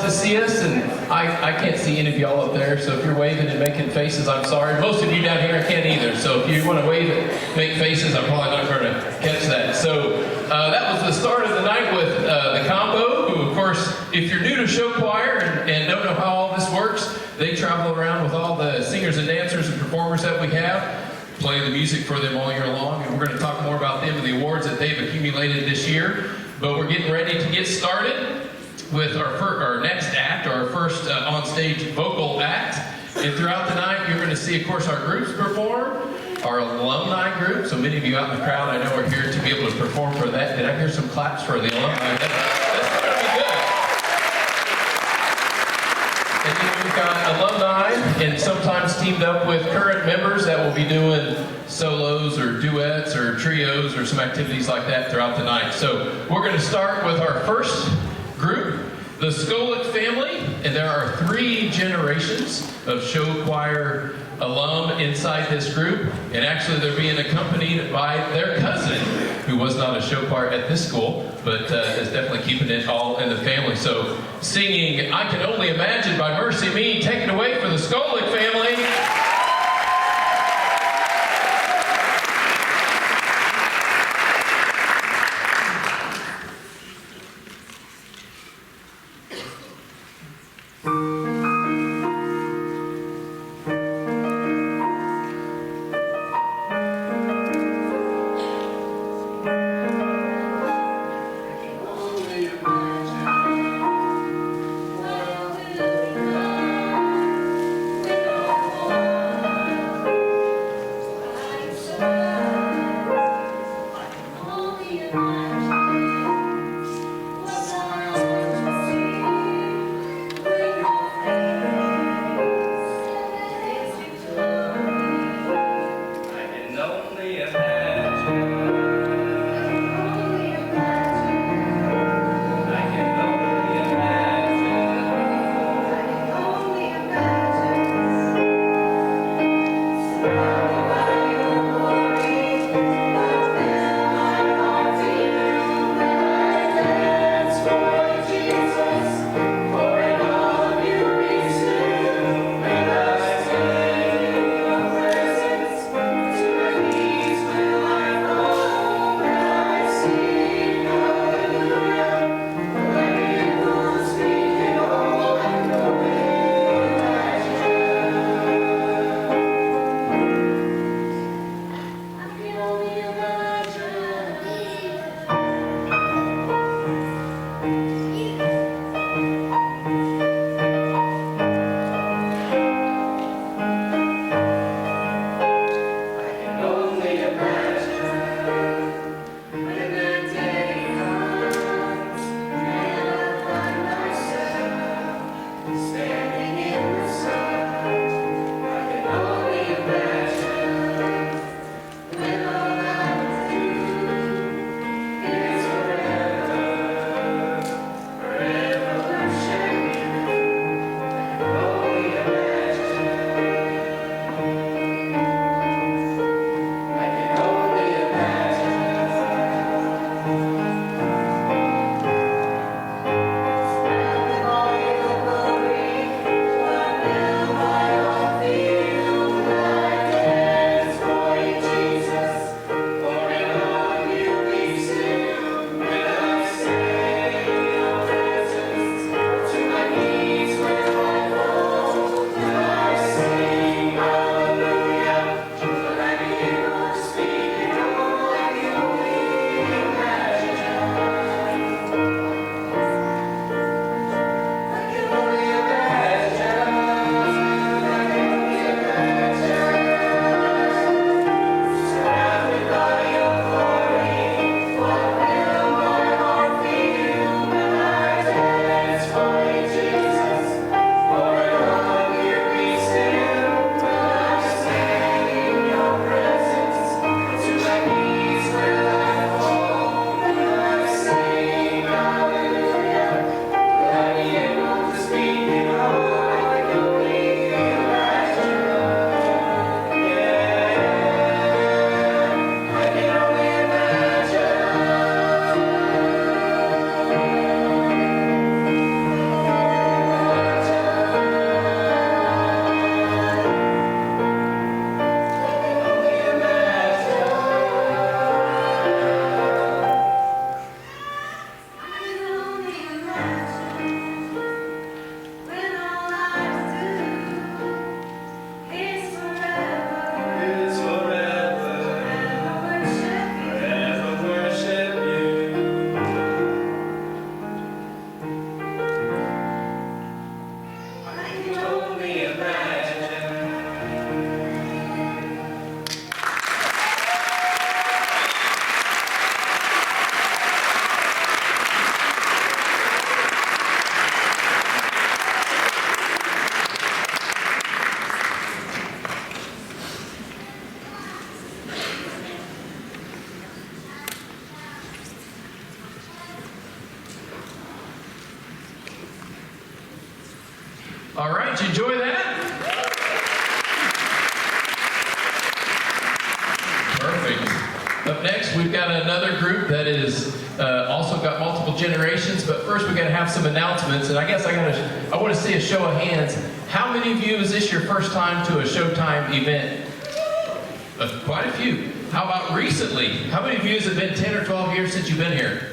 to see us, and I can't see any of y'all up there, so if you're waving and making faces, I'm sorry. Most of you down here can't either, so if you want to wave and make faces, I'm probably not going to catch that. So that was the start of the night with the combo, who, of course, if you're new to show choir and don't know how all this works, they travel around with all the singers and dancers and performers that we have, play the music for them all year long, and we're going to talk more about them and the awards that they've accumulated this year. But we're getting ready to get started with our next act, our first on-stage vocal act. And throughout the night, you're going to see, of course, our groups perform, our alumni group. So many of you out in the crowd, I know, are here to be able to perform for that. Did I hear some claps for the alumni? That's going to be good. And then we've got alumni, and sometimes teamed up with current members that will be doing solos or duets or trios or some activities like that throughout the night. So we're going to start with our first group, the Scholick family, and there are 3 generations of show choir alum inside this group, and actually they're being accompanied by their cousin, who was not a show choir at this school, but is definitely keeping it all in the family. So singing I Can Only Imagine by Mercy Me, take it away for the Scholick family. All right, you enjoy that? Perfect. Up next, we've got another group that is also got multiple generations, but first we got to have some announcements, and I guess I want to see a show of hands. How many of you, is this your first time to a Showtime event? Quite a few. How about recently? How many of you has it been 10 or 12 years since you've been here?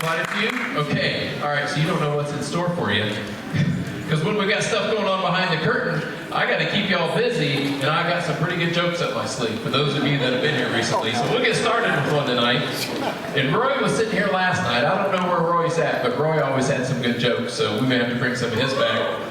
Quite a few? Okay. All right, so you don't know what's in store for you. Because when we got stuff going on behind the curtain, I got to keep y'all busy, and I got some pretty good jokes up my sleeve for those of you that have been here recently. So we'll get started with one tonight. And Roy was sitting here last night. I don't know where Roy's at, but Roy always had some good jokes, so we may have to bring some of his back.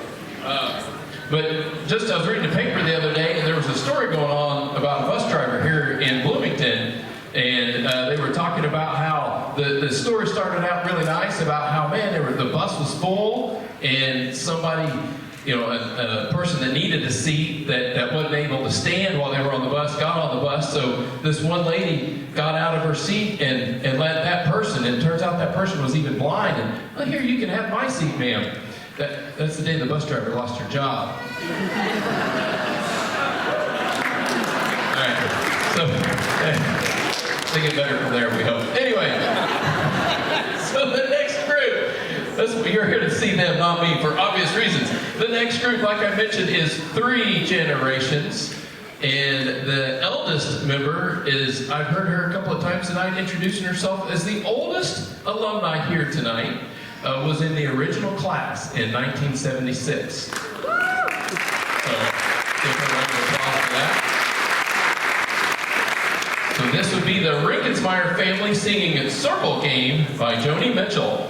But just I was reading the paper the other day, and there was a story going on about a bus driver here in Bloomington, and they were talking about how the story started out really nice about how, man, the bus was full, and somebody, you know, a person that needed a seat that wasn't able to stand while they were on the bus got on the bus. So this one lady got out of her seat and let that person, and it turns out that person was even blind, and, oh, here, you can have my seat, ma'am. That's the day the bus driver lost her job. All right, so they get better from there, we hope. Anyway, so the next group, you're here to see them, not me, for obvious reasons. The next group, like I mentioned, is 3 generations. And the eldest member is, I've heard her a couple of times tonight introducing herself as the oldest alumni here tonight. Was in the original class in 1976. So, give her a round of applause for that. So this would be the Rinkens-Meer family singing Circle Game by Joni Mitchell.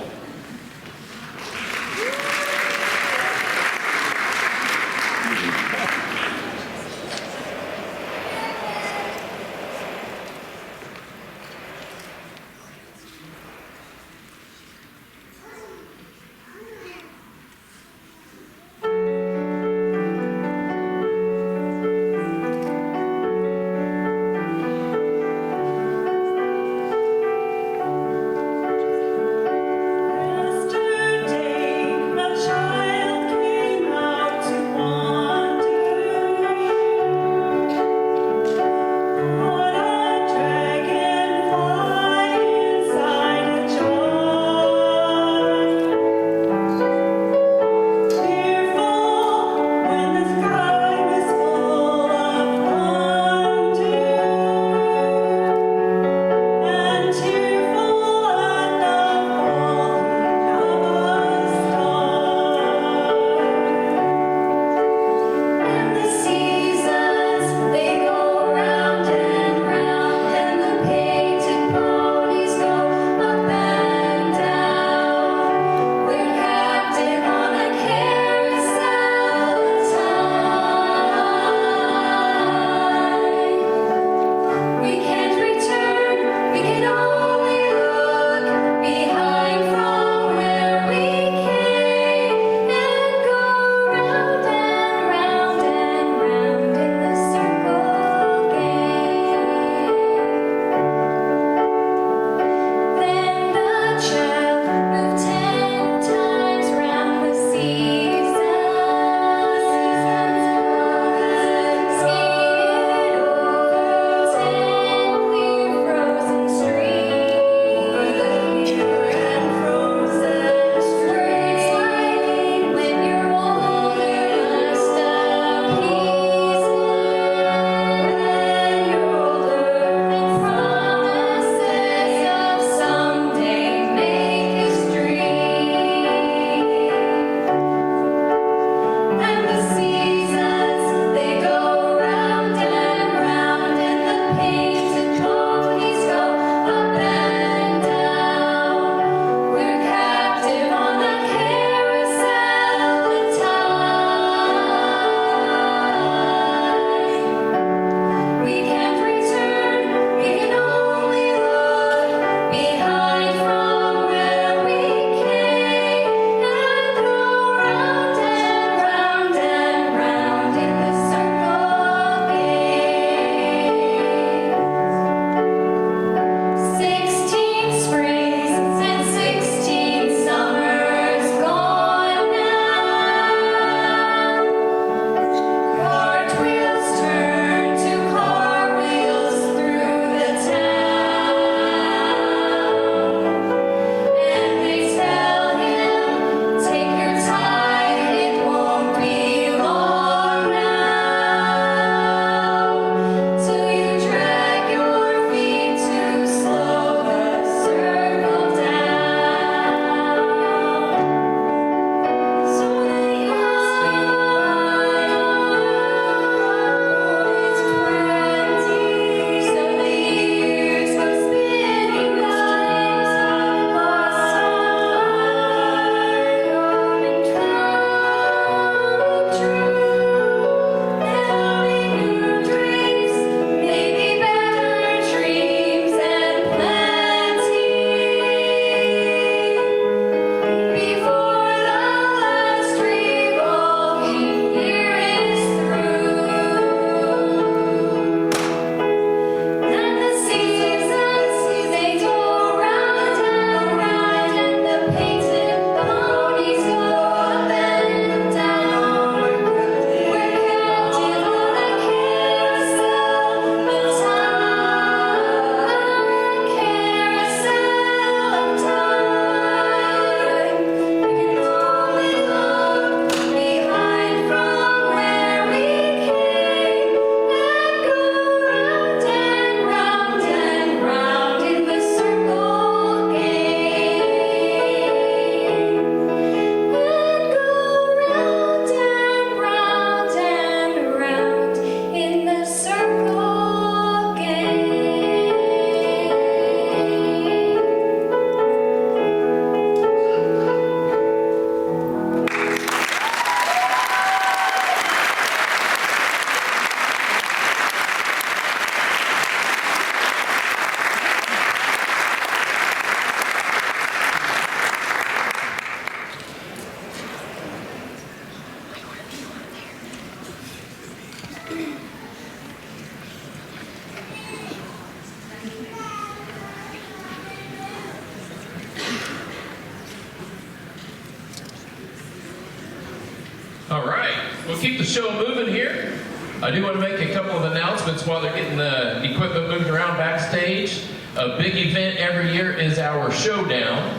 keep the show moving here. I do want to make a couple of announcements while they're getting the equipment moved around backstage. A big event every year is our Showdown.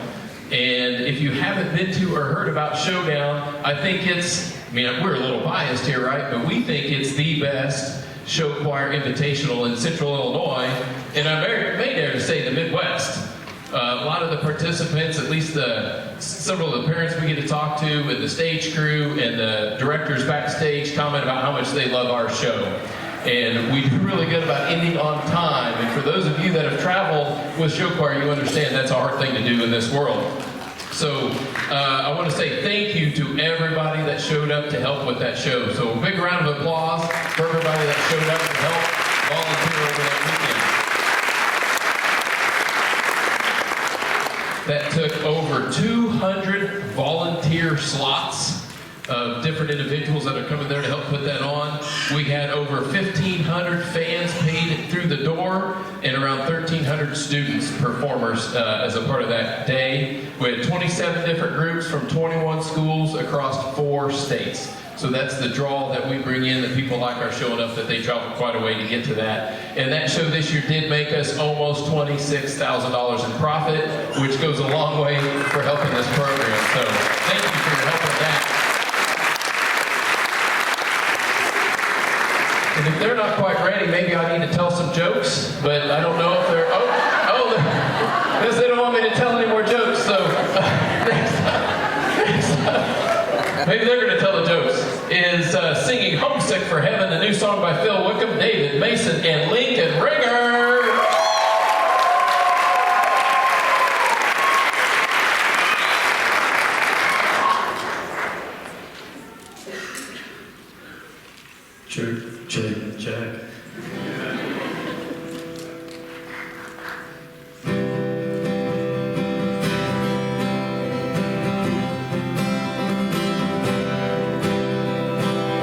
And if you haven't been to or heard about Showdown, I think we're a little biased here, right? But we think it's the best show choir invitational in Central Illinois. And I may dare to say the Midwest. A lot of the participants, at least several of the parents we get to talk to, and the stage crew, and the directors backstage comment about how much they love our show. And we do really good about ending on time. And for those of you that have traveled with show choir, you understand that's a hard thing to do in this world. So I want to say thank you to everybody that showed up to help with that show. So a big round of applause for everybody that showed up to help volunteer over that weekend. That took over 200 volunteer slots of different individuals that are coming there to help put that on. We had over 1,500 fans paid through the door and around 1,300 students, performers, as a part of that day. We had 27 different groups from 21 schools across 4 states. So that's the draw that we bring in, that people like our show enough that they travel quite a way to get to that. And that show this year did make us almost $26,000 in profit, which goes a long way for helping this program. So thank you for your help with that. And if they're not quite ready, maybe I need to tell some jokes, but I don't know if they're, because they don't want me to tell any more jokes, so next time, maybe they're going to tell the jokes, is singing Homesick for Heaven, a new song by Phil Wickham, David Mason, and Lincoln Ringer. Check.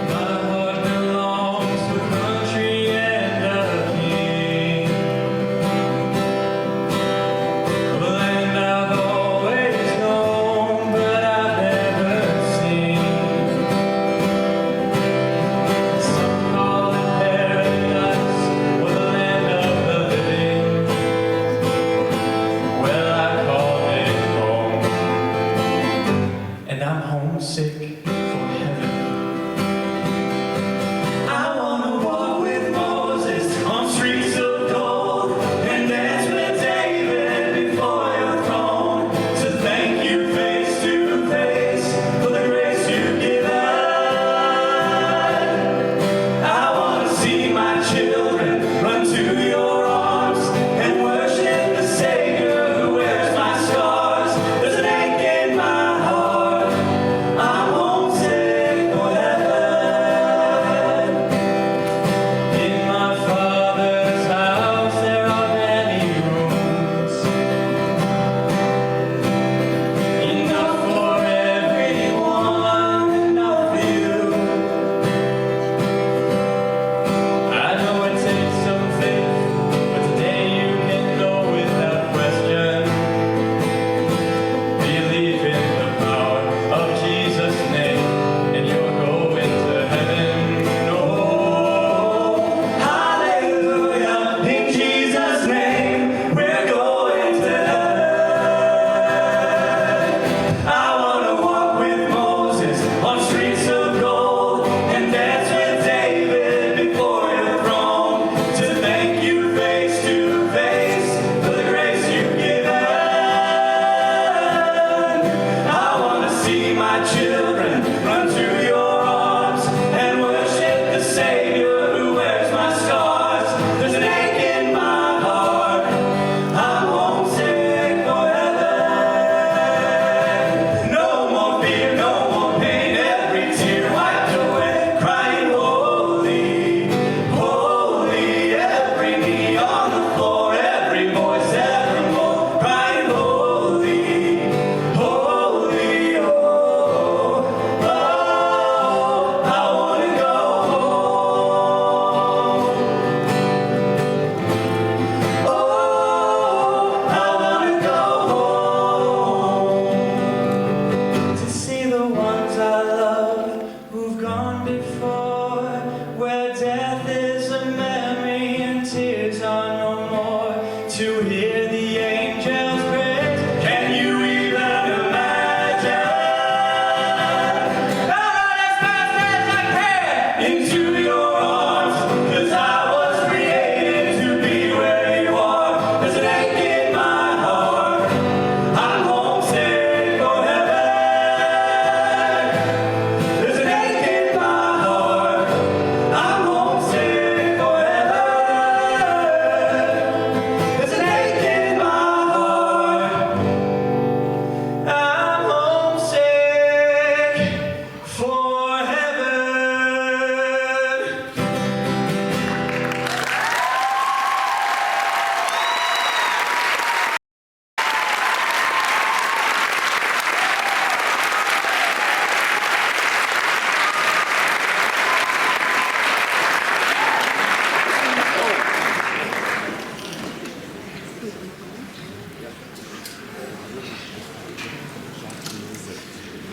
My heart belongs to the country and the king.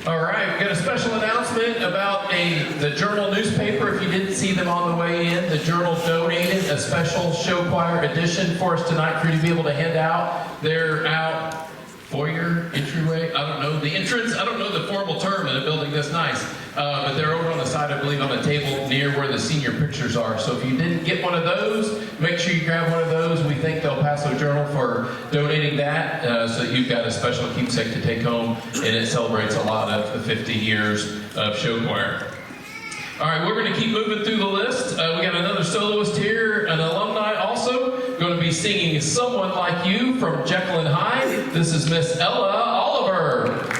All right, we've got a special announcement about the Journal newspaper. If you didn't see them on the way in, the Journal donated a special show choir edition for us tonight for you to be able to hand out. They're out foyer, entryway, I don't know, the entrance, I don't know the formal term in a building this nice, but they're over on the side, I believe, on the table near where the senior pictures are. So if you didn't get one of those, make sure you grab one of those. We thank the El Paso Journal for donating that, so that you've got a special keepsake to take home, and it celebrates a lot of the 50 years of show choir. All right, we're going to keep moving through the list. We got another soloist here, an alumni also, going to be singing Someone Like You from Jekyll and Hyde. This is Miss Ella Oliver.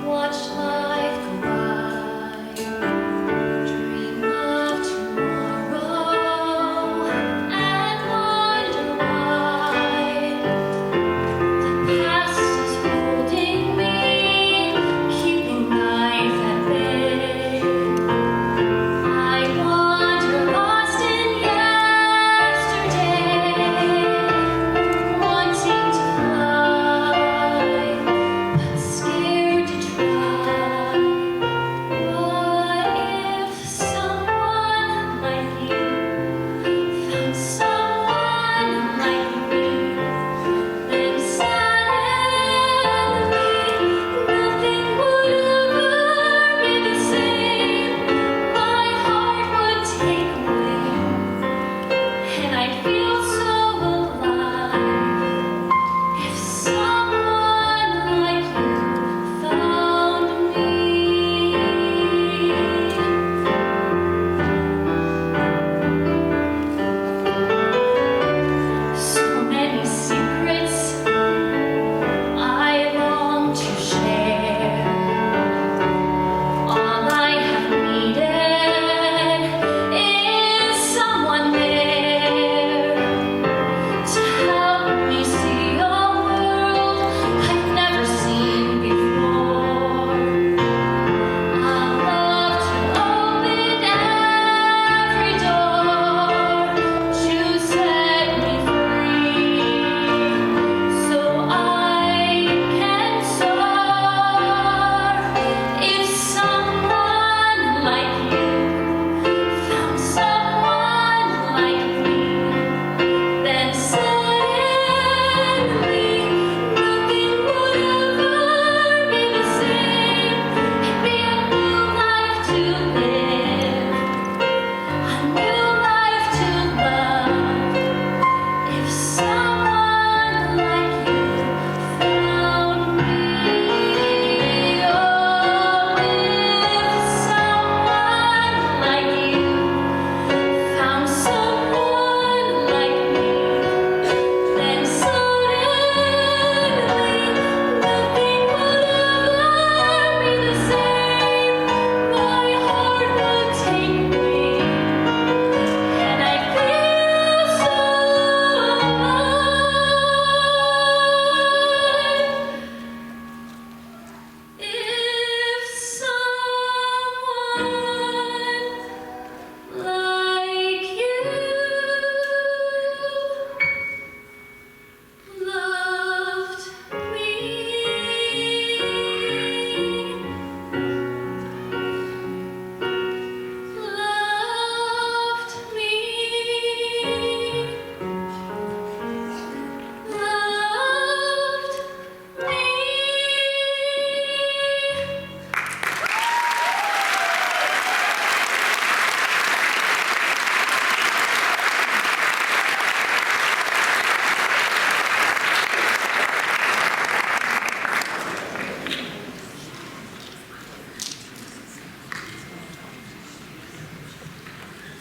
Watch life go by, dream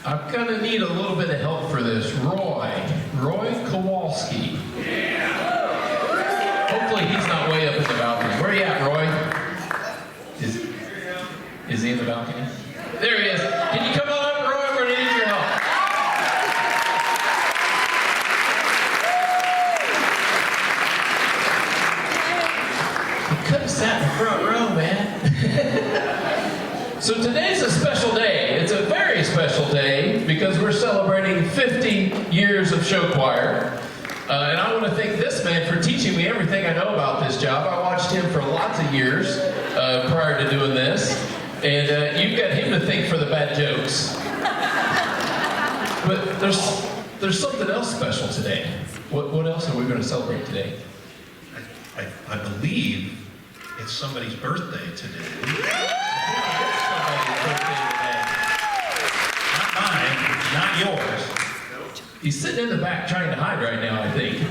I'm gonna need a little bit of help for this. Roy Kowalski. Hopefully he's not way up in the balcony. Where are you at, Roy? Is he in the balcony? There he is. Can you come on up, Roy? We're gonna need your help. You could have sat in the front row, man. So today's a special day. It's a very special day because we're celebrating 50 years of show choir. And I want to thank this man for teaching me everything I know about this job. I watched him for lots of years prior to doing this. And you've got him to thank for the bad jokes. But there's something else special today. What else are we going to celebrate today? I believe it's somebody's birthday today. Not mine, not yours. He's sitting in the back trying to hide right now, I think.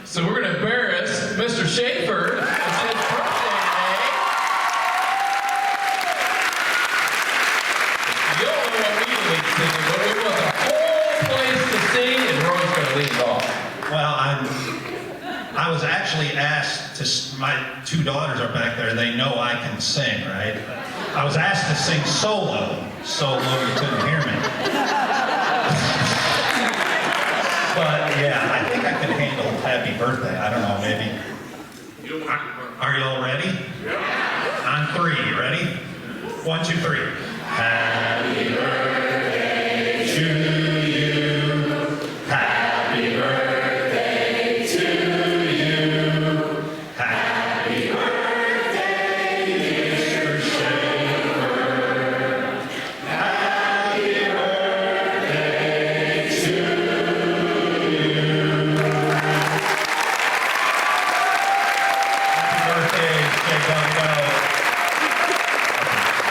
So we're going to embarrass Mr. Schaefer. It's his birthday today. You all know what we lead singing, but we want the whole place to sing, and Roy's going to lead it off. Well, I was actually asked to, my two daughters are back there, they know I can sing, right? I was asked to sing solo you couldn't hear me. But yeah, I think I can handle happy birthday. I don't know, maybe. Are you all ready? Yeah. On three, you ready? 1, 2, 3. Happy birthday to you. Happy birthday to you. Happy birthday, Mr. Schaefer. Happy birthday to you.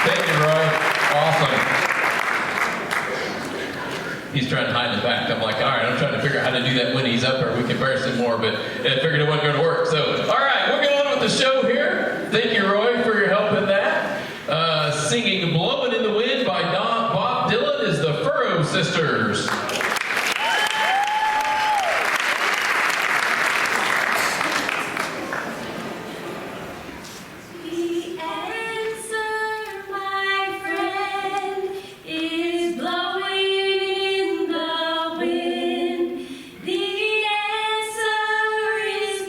Thank you, Roy. Awesome. He's trying to hide in the back. I'm like, all right, I'm trying to figure out how to do that when he's up, or we can embarrass him more, but I figured it wasn't going to work. So, all right, we're going on with the show here. Thank you, Roy, for your help in that. Singing Blowing in the Wind by Bob Dylan is the Furrow Sisters.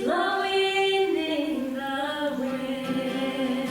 Blowing in the wind.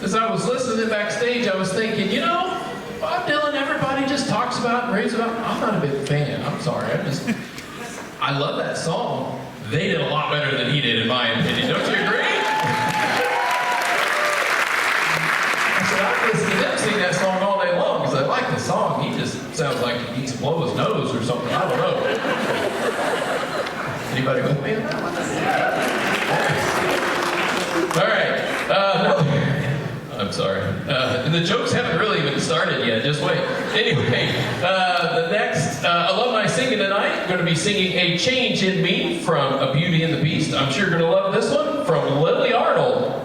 as I was listening backstage, I was thinking, you know, Bob Dylan, everybody just talks about and raves about. I'm not a big fan. I'm sorry. I love that song. They did a lot better than he did, in my opinion. Don't you agree? I said, I've listened to them sing that song all day long because I like the song. He just sounds like he needs to blow his nose or something. I don't know. Anybody with me? All right. I'm sorry. And the jokes haven't really even started yet. Just wait. Anyway, the next alumni singing tonight, going to be singing A Change in Me from A Beauty and the Beast. I'm sure you're going to love this one from Lily Arnold.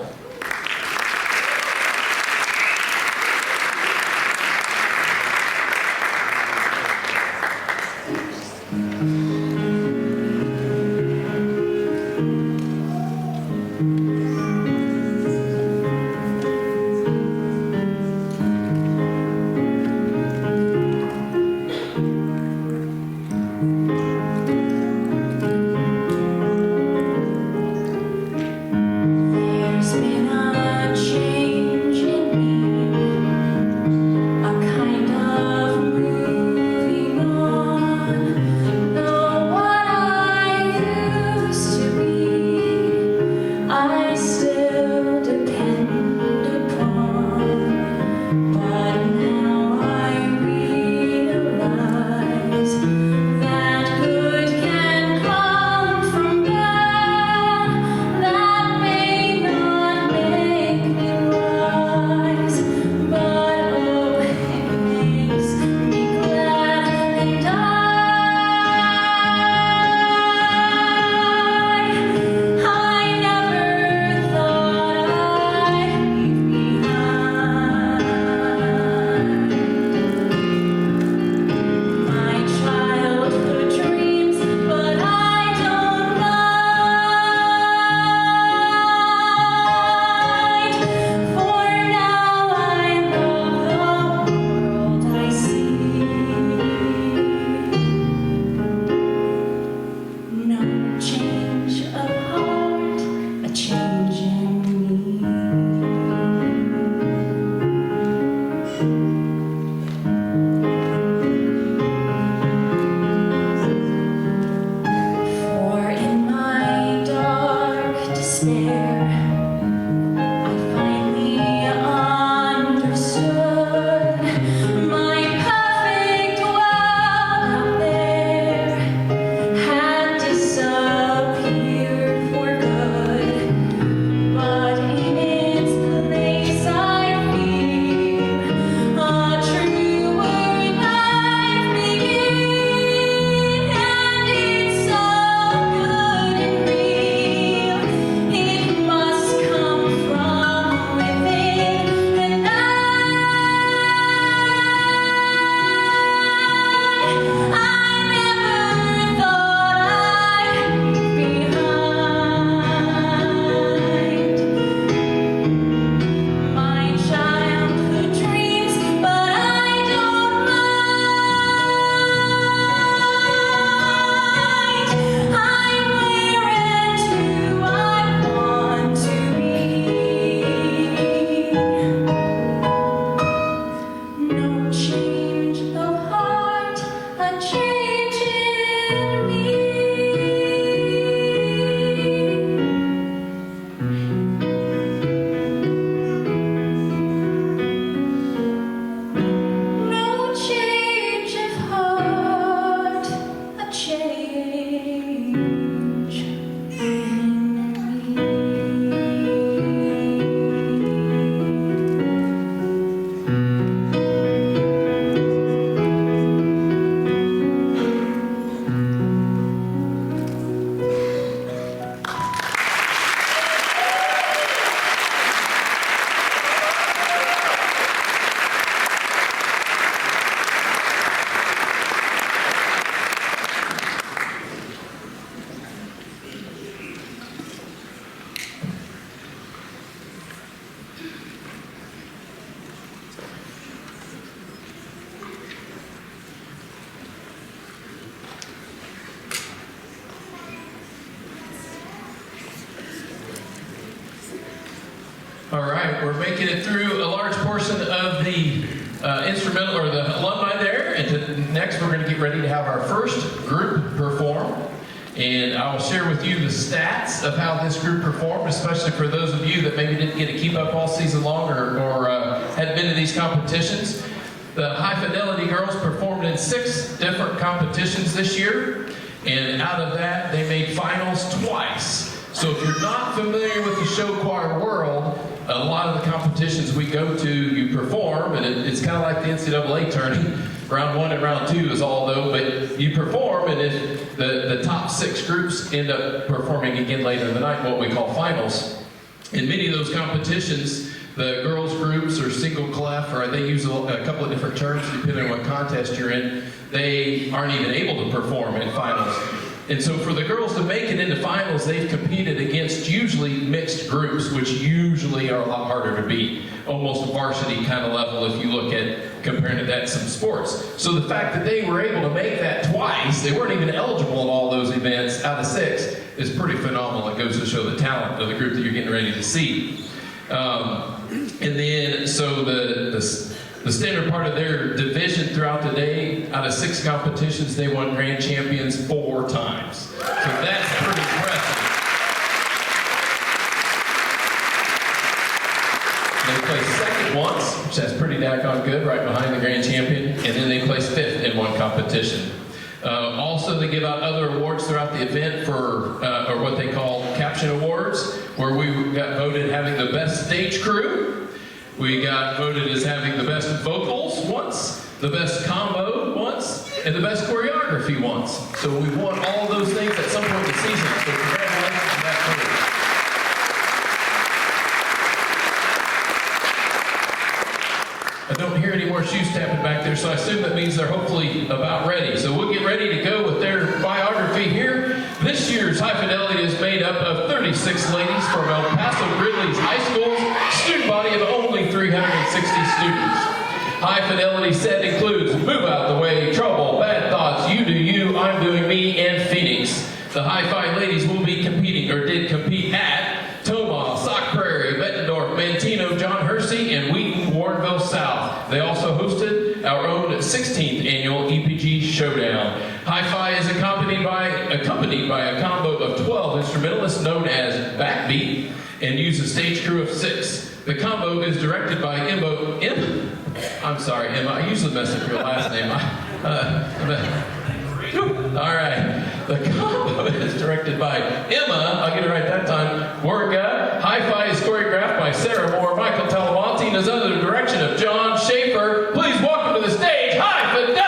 Must All right, we're making it through a large portion of the instrumental or the alumni there, and next we're going to get ready to have our first group perform. And I will share with you the stats of how this group performed, especially for those of you that maybe didn't get to keep up all season long or hadn't been to these competitions. The High Fidelity girls performed in 6 different competitions this year, and out of that, they made finals twice. So if you're not familiar with the show choir world, a lot of the competitions we go to, you perform, and it's kind of like the NCAA tourney. Round 1 and round 2 is all though, but you perform, and if the top 6 groups end up performing again later in the night, what we call finals. In many of those competitions, the girls groups or single clef, or they use a couple of different terms depending on what contest you're in, they aren't even able to perform in finals. And so for the girls to make it into finals, they've competed against usually mixed groups, which usually are a lot harder to beat. Almost varsity kind of level if you look at comparing to that in some sports. So the fact that they were able to make that twice, they weren't even eligible in all those events out of 6, is pretty phenomenal. It goes to show the talent of the group that you're getting ready to see. And then, so the standard part of their division throughout the day, out of 6 competitions, they won grand champions 4 times. So that's pretty impressive. They placed second once, which that's pretty daggone good, right behind the grand champion, and then they placed 5th in one competition. Also, they give out other awards throughout the event for, or what they call caption awards, where we got voted having the best stage crew. We got voted as having the best vocals once, the best combo once, and the best choreography once. So we won all of those things at some point in the season. So congratulations to that group. I don't hear any more shoes tapping back there, so I assume that means they're hopefully about ready. So we'll get ready to go with their biography here. This year's High Fidelity is made up of 36 ladies from El Paso Gridley's high school's student body of only 360 students. High Fidelity set includes Move Out the Way, Trouble, Bad Thoughts, You Do You, I'm Doing Me, and Phoenix. The High Five ladies will be competing, or did compete at Tomah, Sauk Prairie, Bettendorf, Manteno, John Hersey, and Wheaton, Warrenville South. They also hosted our own 16th annual EPG Showdown. Hi-Fi is accompanied by a combo of 12 instrumentalists known as Backbeat and use a stage crew of 6. The combo is directed by Emma. I usually mess up your last name. All right. The combo is directed by Emma, I'll get it right that time, Werga. Hi-Fi is choreographed by Sarah Moore, Michael Talamonte, and is under the direction of John Schaefer. Please welcome to the stage, High Fidelity!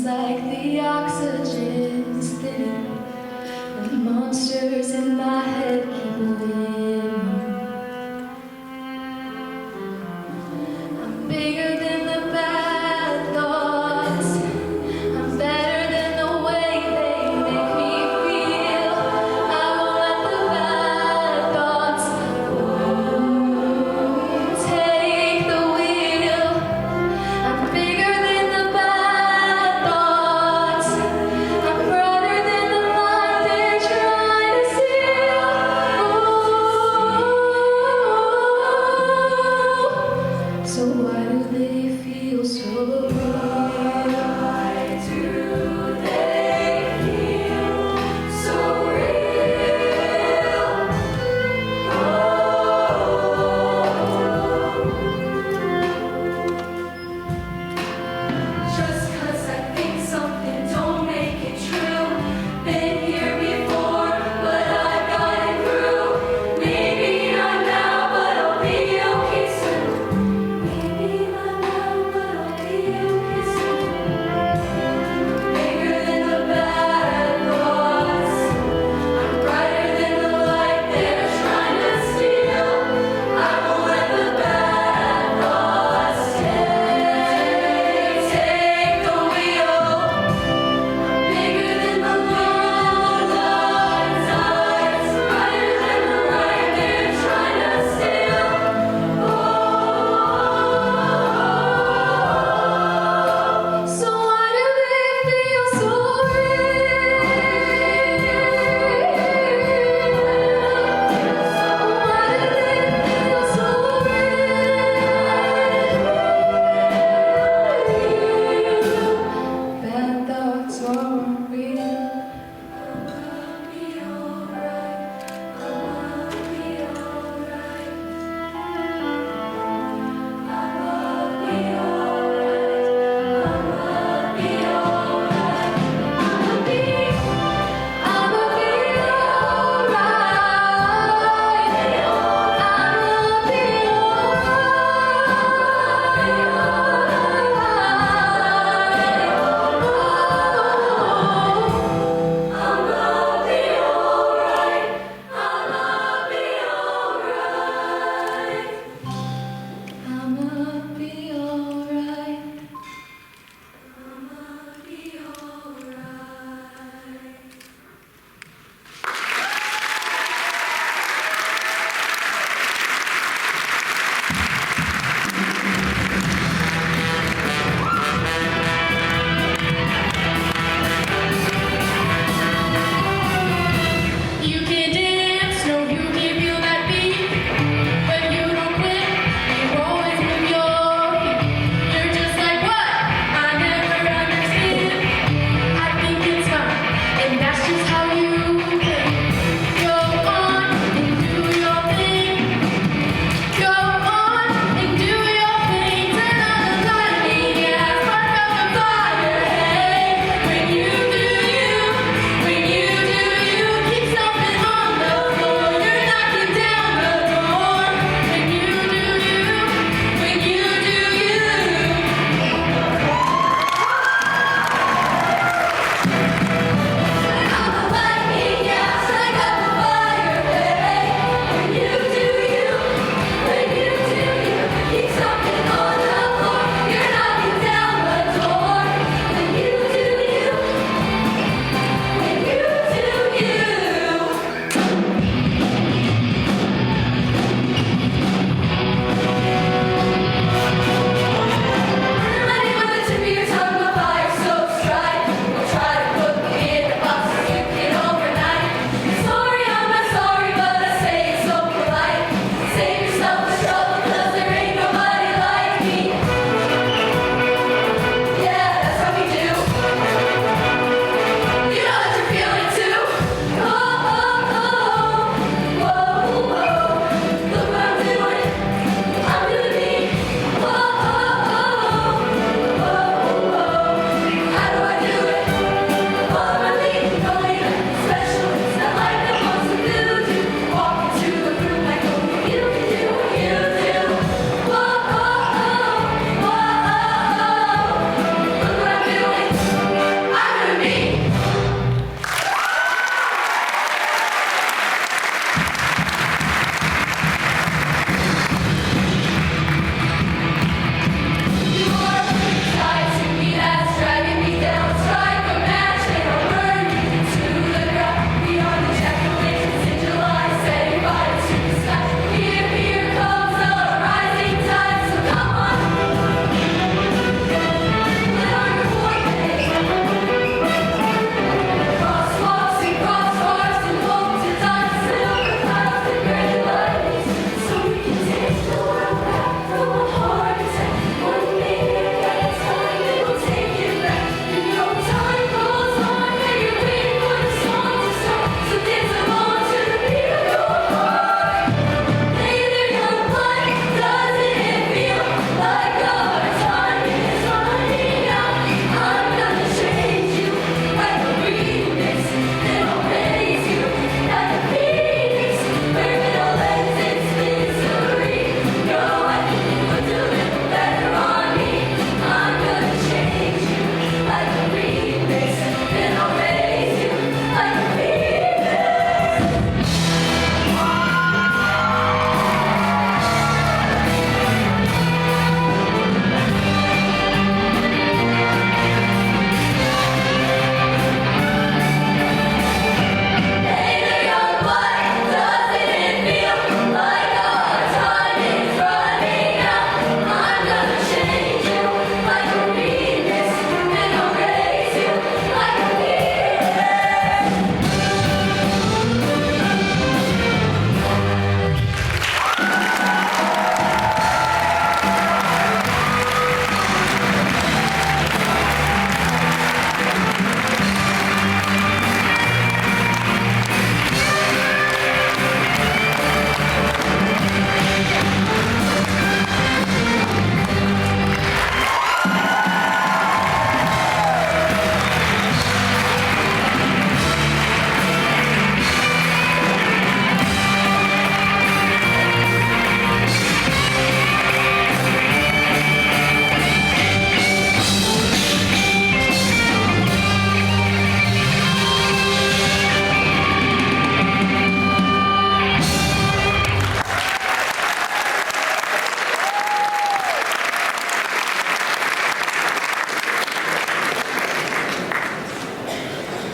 Seems like the oxygen's thinning. The monsters in my head keep winning. I'm bigger than the bad thoughts. I'm better than the way they make me feel. I won't let the bad thoughts take the wheel. I'm bigger than the bad thoughts. I'm brighter than the light they're trying to steal.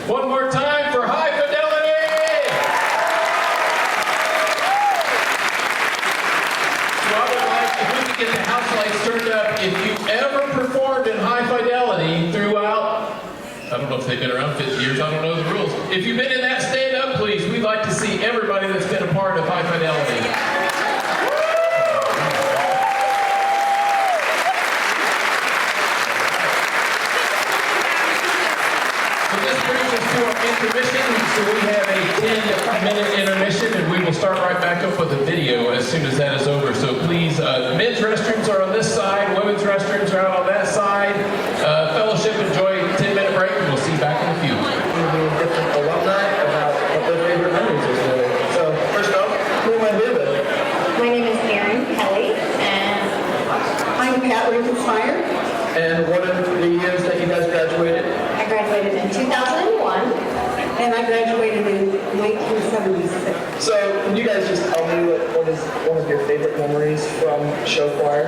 One more time for High Fidelity! So I would like, if we could get the house lights turned up, if you ever performed in High Fidelity throughout, I don't know if they've been around 50 years, I don't know the rules. If you've been in that, stand up, please. We'd like to see everybody that's been a part of High Fidelity. Intermission, so we have a 10-minute intermission, and we will start right back up with a video as soon as that is over. So please, men's restrooms are on this side, women's restrooms are out on that side. Fellowship, enjoy a 10-minute break, and we'll see you back in a few. Different alumni about what their favorite memories is really. So first off, who am I here with? My name is Erin Kelly, and I'm at Rinkens-Meer. And what are the years that you guys graduated? I graduated in 2001, and I graduated in 1976. So can you guys just tell me what is one of your favorite memories from show choir?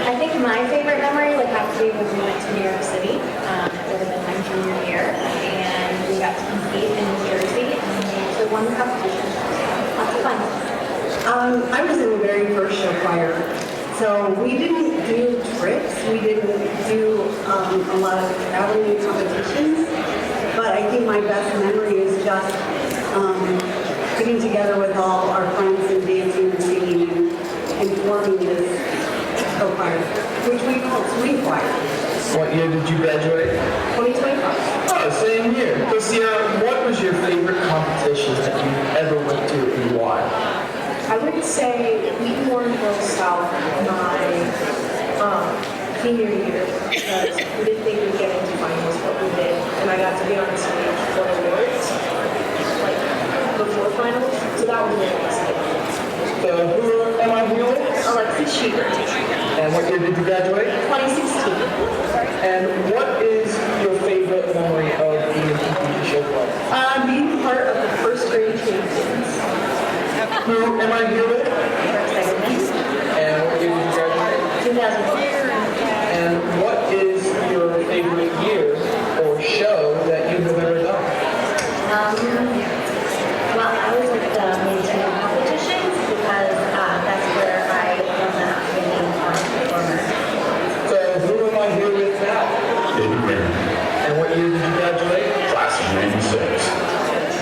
I think my favorite memory would have to be when we went to New York City. It would have been my junior year, and we got to compete in New Jersey, and we actually won the competition. Lots of fun. I was in the very first show choir. So we didn't do trips, we didn't do a lot of traveling competitions, but I think my best memory is just getting together with all our friends and dancing and singing and forming this show choir, which we call swing choir. What year did you graduate? 2025. Oh, same year. So Sienna, what was your favorite competition that you ever went to and why? I would say we won Girl Scout my senior year because we didn't think we'd get into finals, but we did. And I got to be on stage for awards, like before finals, so that was really exciting. So who am I here with? Alexis Sheeter, And what year did you graduate? 2016. And what is your favorite memory of being in show choir? Being part of the first grade champions. Who am I here with? And what year did you graduate? 2001. And what is your favorite year or show that you have ever done? Well, I was with the mainstream competitions because that's where I learned that being a performer. So who am I here with now? David. And what year did you graduate? Class of 96.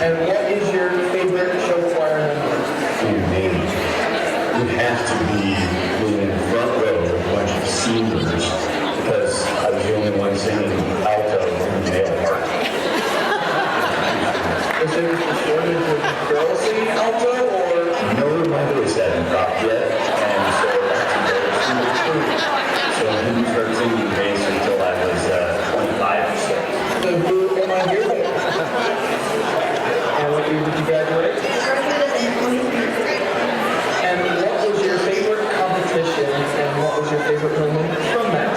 And what is your favorite show choir memory? You have to be in the front row with a bunch of seniors because I was the only one singing alto in the male part. Is there a shortage of girls singing alto or? No, my voice hadn't dropped yet, and so that's embarrassing to prove. So I didn't start singing bass until I was 25 or so. So who am I here with? And what year did you graduate? And what was your favorite competition and what was your favorite moment from that?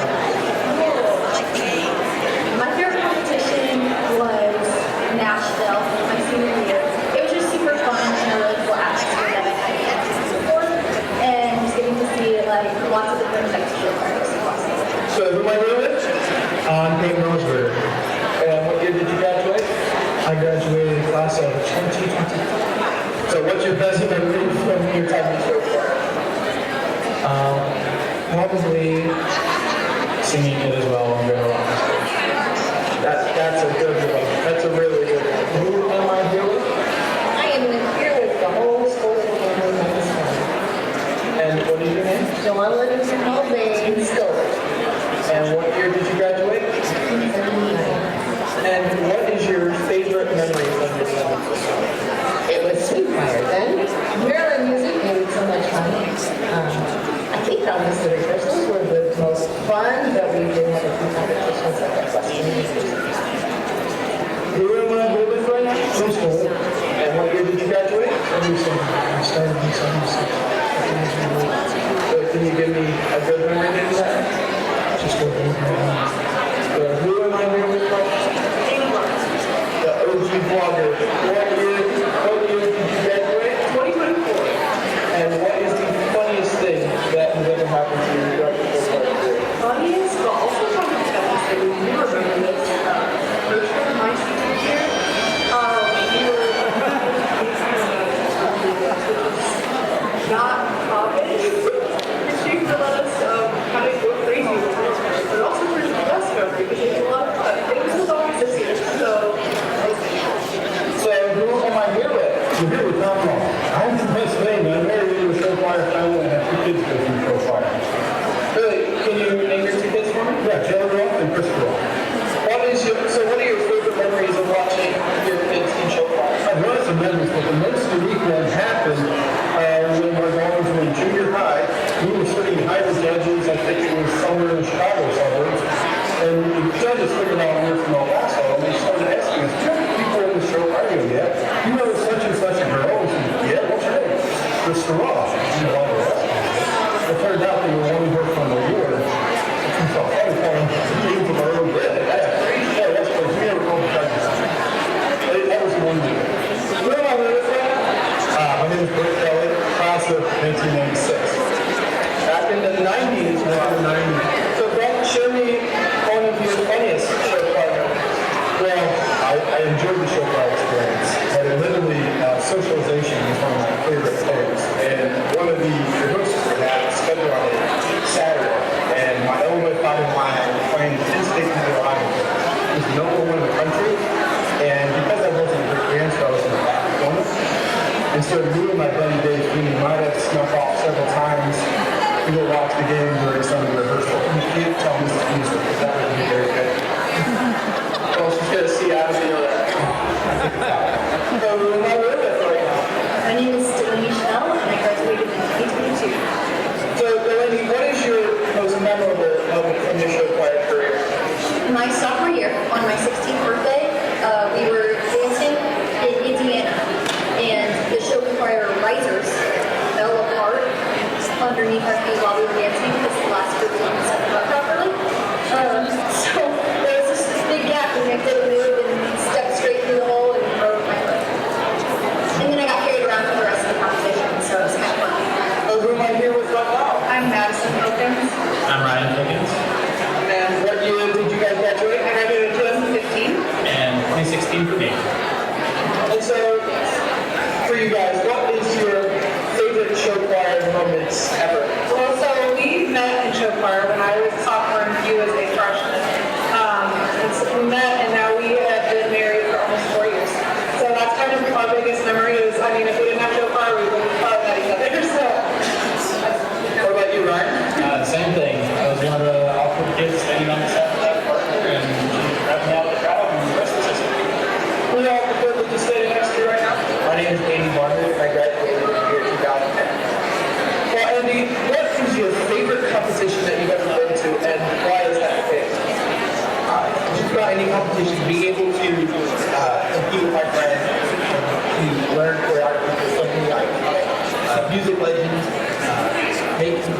My favorite competition was Nashville, my senior year. It was just super fun and a really cool atmosphere that I hadn't experienced before. And just getting to see like lots of different types of show choirs. So who am I here with? I'm Peyton Roseberry. And what year did you graduate? I graduated in class of 2020. So what's your best memory from your time in show choir? Probably singing it as well and going around the stage. That's a good one. That's a really good one. Who am I here with? I am here with the whole school family members. And what is your name? Joanne Livingston Hall Bay in Scholick. And what year did you graduate? And what is your favorite memory from your time? It was swing choir then. Maryland music made it so much fun. I think honestly the rehearsals were the most fun, but we did have a few competitions like that Western music. Who am I here with right now? From school, And what year did you graduate? I started in 76. So can you give me a good memory of that? Just working around. So who am I here with right now? The OG vlogger. What year did you graduate? 2024. And what is the funniest thing that has ever happened to you throughout the whole career? Funniest, but also probably the best thing. You remember this. First of my senior year, was Sarah. It turned out they were one work on the award. So I was calling people from our own bed. Yeah, that's what we never called the judges. That was one year. Where am I with that? My name is Bert Kelly, class of 1996. Back in the 90s, when I was 90. So Brent, show me one of your funniest show choir memories. Well, I enjoyed the show choir experience, but literally socialization was one of my favorite things. And one of the rehearsals we had was scheduled on a Saturday, and my Illinois fighting line was playing in-state Ohio. It was the number one in the country, and because I wasn't a big dancer, I was in the back corner. And so me and my buddy Dave, we might have snuck off several times. We would watch the game during some of the rehearsal. You can't tell Mrs. Music, because that would be very good. Well, she's going to see, I don't know that. So who am I with right now? My name is Delaney Schnell, and I graduated in 2022. So Delaney, what is your most memorable moment from your show choir career? My sophomore year, on my 16th birthday, we were dancing in Indiana, and the show choir risers fell apart underneath our feet while we were dancing because the last group didn't set them up properly. So there was just this big gap, and I didn't move and stepped straight through the hole and broke my leg. And then I got carried around for the rest of the competition, so it was kind of fun. Who am I here with right now? I'm Madison Wilkins. I'm Ryan Rinkens, And what year did you guys graduate? I graduated in 2015. and 2016 for me. And so, for you guys, what is your favorite show choir moments ever? Well, so we met in show choir when I was a sophomore and he was a freshman. And so we met, and now we have been married for almost 4 years. So that's kind of our biggest memory is, I mean, if we didn't have show choir, we wouldn't have thought about each other. So, What about you, Ryan? Same thing. I was one of the awkward kids standing on the side of that partner, and she grabbed me out of the crowd, and the rest is history. Who are all the people that's standing next to you right now? My name is Andy Barner, and I graduated in the year 2010. Well, Andy, what is your favorite competition that you've ever been to, and why is that the case? Just about any competition, being able to compete with my friends, to learn choreography for something like music legends, make these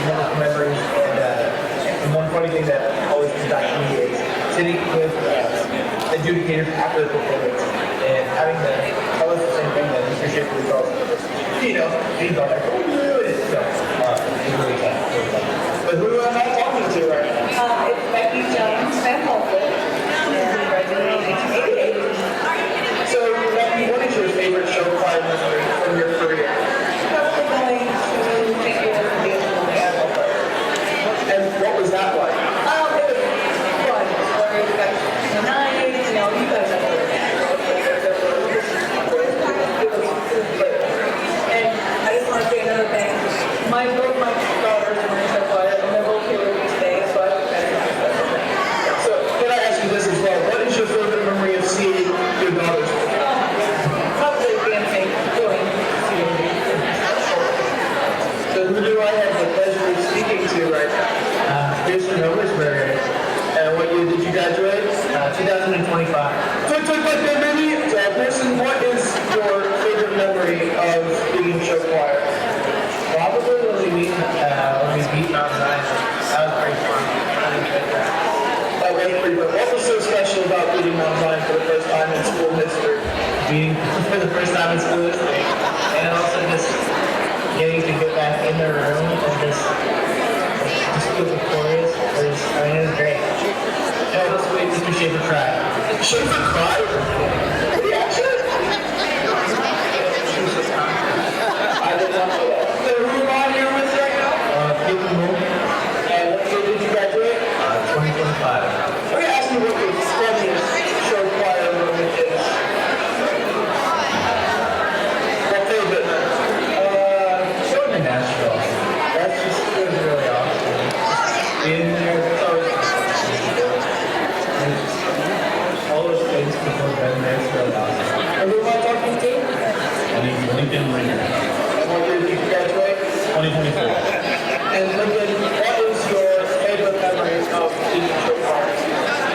wonderful memories, and one funny thing that always comes back to me is sitting with adjudicators after the performance and having them tell us the same thing that Mr. Shipley tells us. You know, he's like, oh, good. So, it's really fun. But who am I talking to right now? it's Becky Jones Van Holford, and we graduated in 1988. So, Becky, what is your favorite show choir memory from your career? Probably going to take you over the animal choir. And what was that like? It was fun. Where we got the night, you know, you guys have And I just want to say another thing. Both my daughters are in show choir, and they're both here with me today, so I think that's a special thing. So, can I ask you this as well? What is your favorite memory of seeing your daughters? Probably dancing, doing So, who do I have the pleasure of speaking to right now? Mr. Homesick, And what year did you graduate? 2025. So, Pearson, what is your favorite memory of being in show choir? Probably when we beat Mount Zion. That was pretty fun. I enjoyed that. That was pretty good. What was so special about beating Mount Zion for the first time in school history? Being for the first time in school history. And also just getting to get back in the room and just feel victorious. It was great. And also we appreciate the cry. Schaefer cried? Reaction? I did not know that. So who am I here with right now? People move. And what year did you graduate? 2025. Let me ask you what your funniest show choir moment is. What favorite? Going to Nashville. That's just, it was really awesome. Being there, it's always all those things people have been there, it's really awesome. And who am I talking to? My name's Lincoln-Meer. And what year did you graduate? 2024. And Lincoln, what is your favorite memory of being in show choir?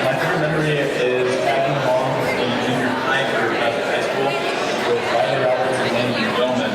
My favorite memory is tagging along in junior high for high school with Riley Roberts and Andy Billman.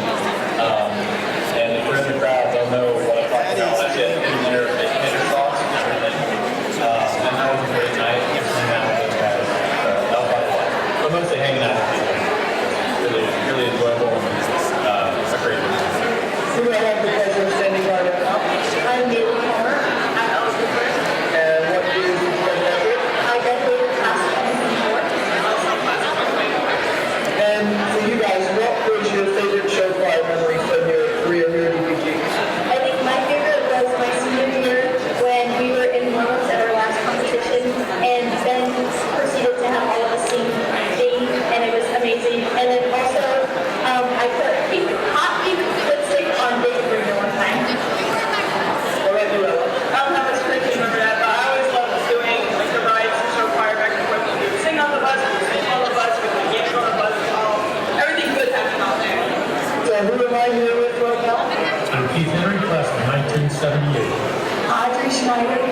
Choir,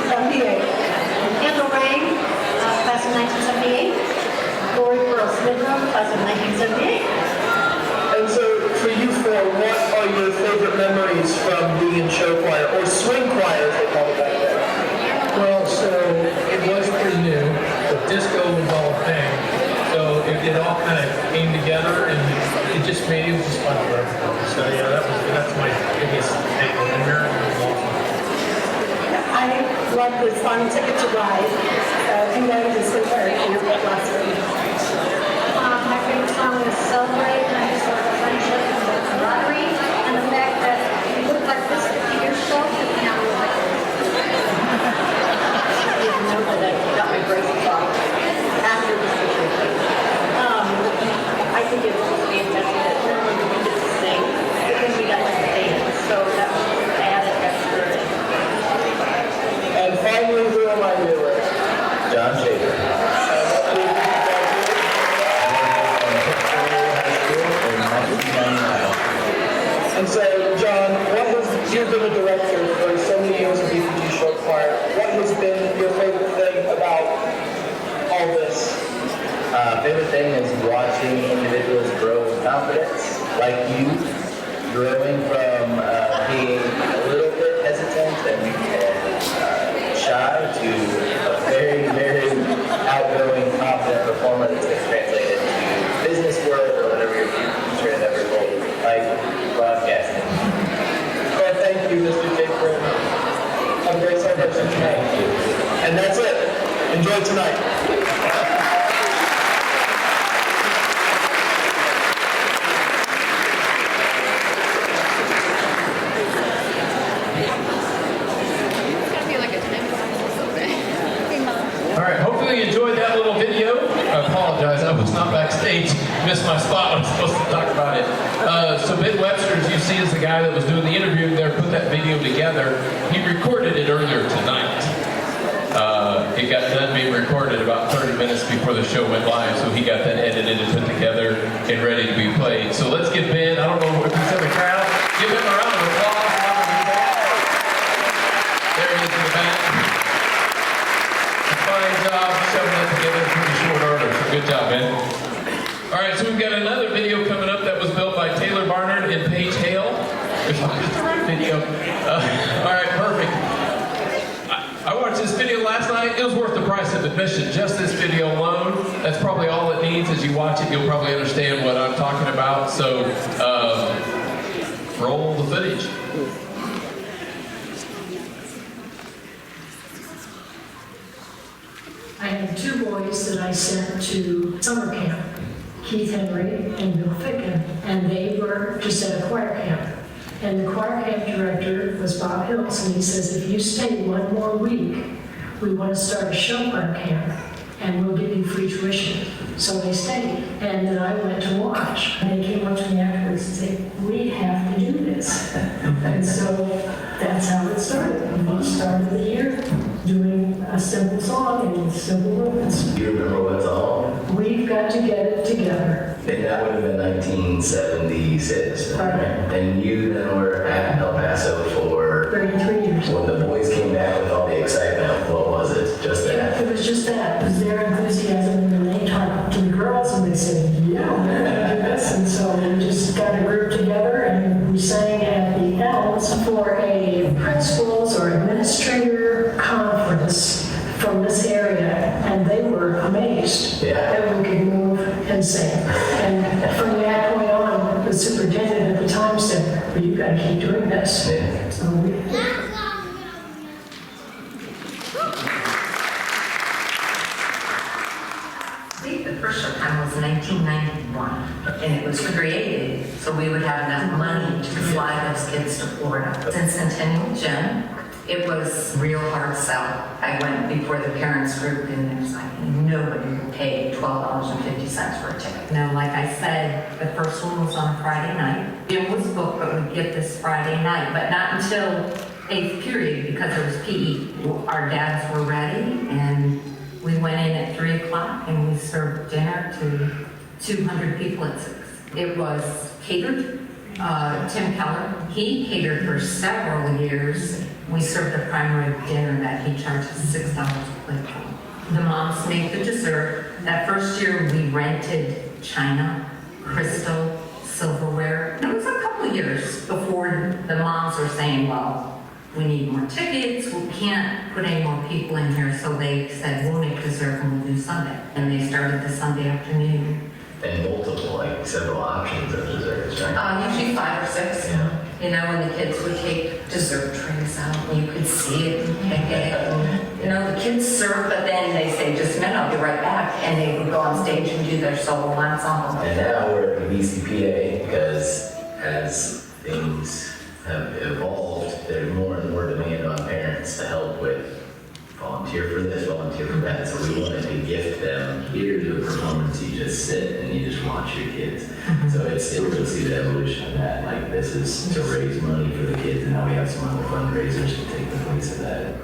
78. Kendall Rain, class of 1978. Lori Pearl Smithrow, class of 1978. And so, for you four, what are your favorite memories from being in show choir, or swing choir as they call it back then? Well, so it was pretty new, but disco was all a thing. So it all kind of came together, and it just made it was just fun for everybody. So yeah, that's my biggest takeaway. American was awesome. I loved the song Ticket to Ride, and that was a swing choir camp last week. My favorite song is Celebrate, and I just love the friendship and the camaraderie, and the fact that we looked like this 50 years ago, and now we're like this. I didn't know that I got my braces off after this picture. I think it was just fantastic that not only did we get to sing, but then we got to dance, so that was added extra. And finally, who am I here with? John Shaker. And so, John, you've been a director for so many years of BPG Show Choir. What has been your favorite thing about all this? Favorite thing is watching individuals grow in confidence, like you, growing from being a little bit hesitant and shy to a very, very outgoing, confident performer that's been translated to business world or whatever your future endeavors hold, like broadcasting. Well, thank you, Mr. Jacob. Have a great celebration tonight. Thank you. And that's it. Enjoy tonight. All right, hopefully you enjoyed that little video. I apologize, I was not backstage. Missed my spot, I was supposed to talk about it. So Ben Webster, as you see, is the guy that was doing the interview there, put that video together. He recorded it earlier tonight. It got done being recorded about 30 minutes before the show went live, so he got that edited and put together and ready to be played. So let's give Ben, I don't know if he's in the crowd, give him a round of applause. There he is in the back. Fine job shoving that together in pretty short order, so good job, Ben. All right, so we've got another video coming up that was built by Taylor Barnard and Paige Hale. If I got the right video. All right, perfect. I watched this video last night. It was worth the price of admission. Just this video alone, that's probably all it needs. As you watch it, you'll probably understand what I'm talking about. So, roll the footage. I had two boys that I sent to summer camp, Keith Henry and Bill Ficken, and they were just at a choir camp. And the choir camp director was Bob Hills, and he says, if you stay one more week, we want to start a show choir camp, and we'll give you free tuition. So they stayed, and then I went to watch. And they came up to me afterwards and said, we have to do this. And so that's how it started. We started the year doing a simple song and simple movements. Do you remember what song? We've got to get it together. And that would have been 1976. Right. And you then were at El Paso for 33 years. When the boys came back with all the excitement, what was it? Just that? It was just that. It was their enthusiasm, and they talked to the girls, and they said, yeah, we're going to do this. And so we just got a group together, and we sang at the Elms for a principals or administrator conference from this area, and they were amazed that we could move and sing. And from that point on, the superintendent at the time said, well, you got to keep doing this. Yeah. So we I think the first Showtime was 1991, and it was created so we would have enough money to fly those kids to Florida. Since Centennial Gym, it was real hard sell. I went before the parents group, and it was like, nobody would pay $12.50 for a ticket. No, like I said, the first one was on Friday night. It was booked, but we'd get this Friday night, but not until 8th period because it was PE. Our dads were ready, and we went in at 3 o'clock and we served dinner to 200 people at 6. It was catered. Tim Keller, he catered for several years. We serve the primary dinner that he charges $6 a plate for. The moms make the dessert. That first year we rented china, crystal, silverware. And it was a couple years before the moms were saying, well, we need more tickets, we can't put any more people in here. So they said, we'll make dessert and we'll do Sunday. And they started the Sunday afternoon. And multiple, like several options of desserts, right? Usually 5 or 6. Yeah. You know, when the kids would take dessert trays out and you could see it and pick it. And, you know, the kids serve, but then they say, just a minute, I'll be right back. And they would go on stage and do their solo ensemble. And now we're at the VCPA because as things have evolved, there's more and more demand on parents to help with volunteer for this, volunteer for that. So we wanted to gift them, here to a performance, you just sit and you just watch your kids. So it's really see the evolution of that. Like this is to raise money for the kids, and now we have some other fundraisers to take the place of that.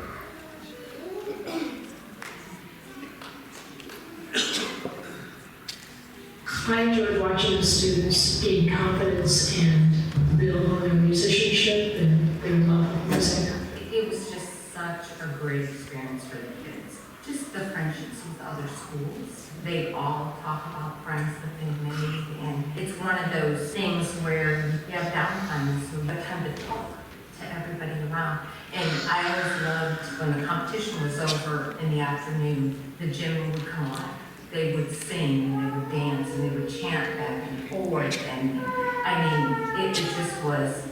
I enjoyed watching the students gain confidence and build on their musicianship and their love of music. It was just such a great experience for the kids. Just the friendships with other schools. They all talk about friends that they've made, and it's one of those things where you have downtime, so you have time to talk to everybody around. And I always loved when the competition was over in the afternoon, the gym would come on. They would sing, and they would dance, and they would chant back and forth. And I mean, it just was,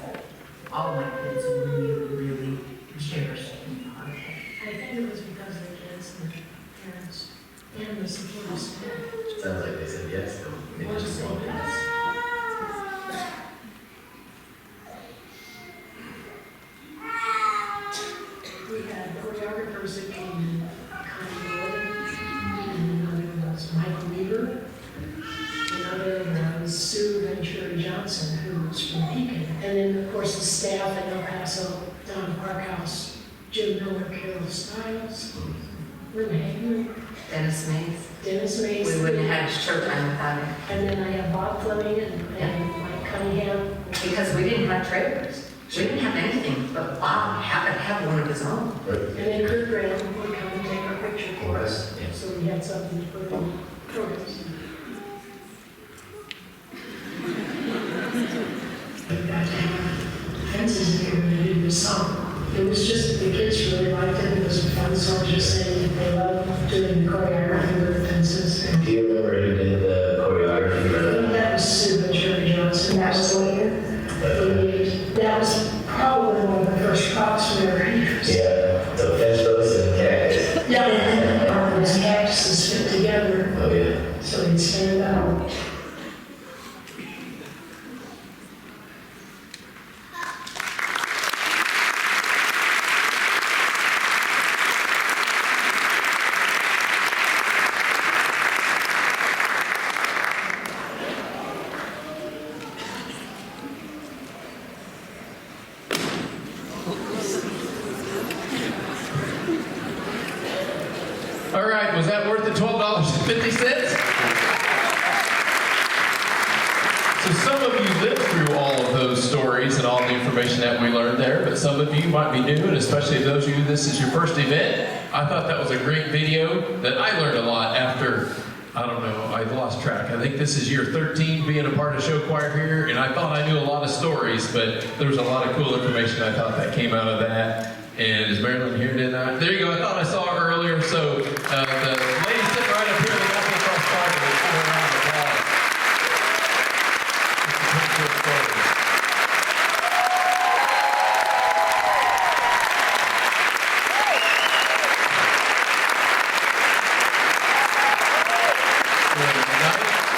all my kids really, really cherished being part of it. I think it was because of the kids and the parents and the supportive staff. Sounds like they said yes, though. They just wanted us. We had choreographers that came in, Connie Gordon, and another was Michael Weaver, another was Sue Ventura Johnson, who was from Beacon, and then of course the staff in El Paso, Don Parkhouse, Jim Miller, Carol Stiles, Renee, Dennis Mays. Dennis Mays. We wouldn't have had Showtime without it. And then I have Bob Fleming and Mike Cunningham. Because we didn't have trailers. We didn't have anything, but Bob happened to have one of his own. And then Kurt Graham would come and take our picture for us, so we had something to put in programs. We got to have fences in here and they did this song. It was just, the kids really liked it, it was a fun song, just saying they loved doing the choreography with the fences. Do you remember who did the choreography for that? That was Sue Ventura Johnson. That was later. That was probably one of the first props we ever used. Yeah, so fence posts and cactus. Yeah, and those cactuses fit together. Oh yeah. So they'd stand out. All right, was that worth the $12.50? So some of you lived through all of those stories and all the information that we learned there, but some of you might be new, and especially those of you, this is your first event. I thought that was a great video that I learned a lot after, I don't know, I lost track. I think this is year 13 being a part of show choir here, and I thought I knew a lot of stories, but there was a lot of cool information I thought that came out of that. And is Marilyn here? Did I? There you go. I thought I saw her earlier. So the lady sitting right up here, the National Cross Choir, let's give her a round of applause.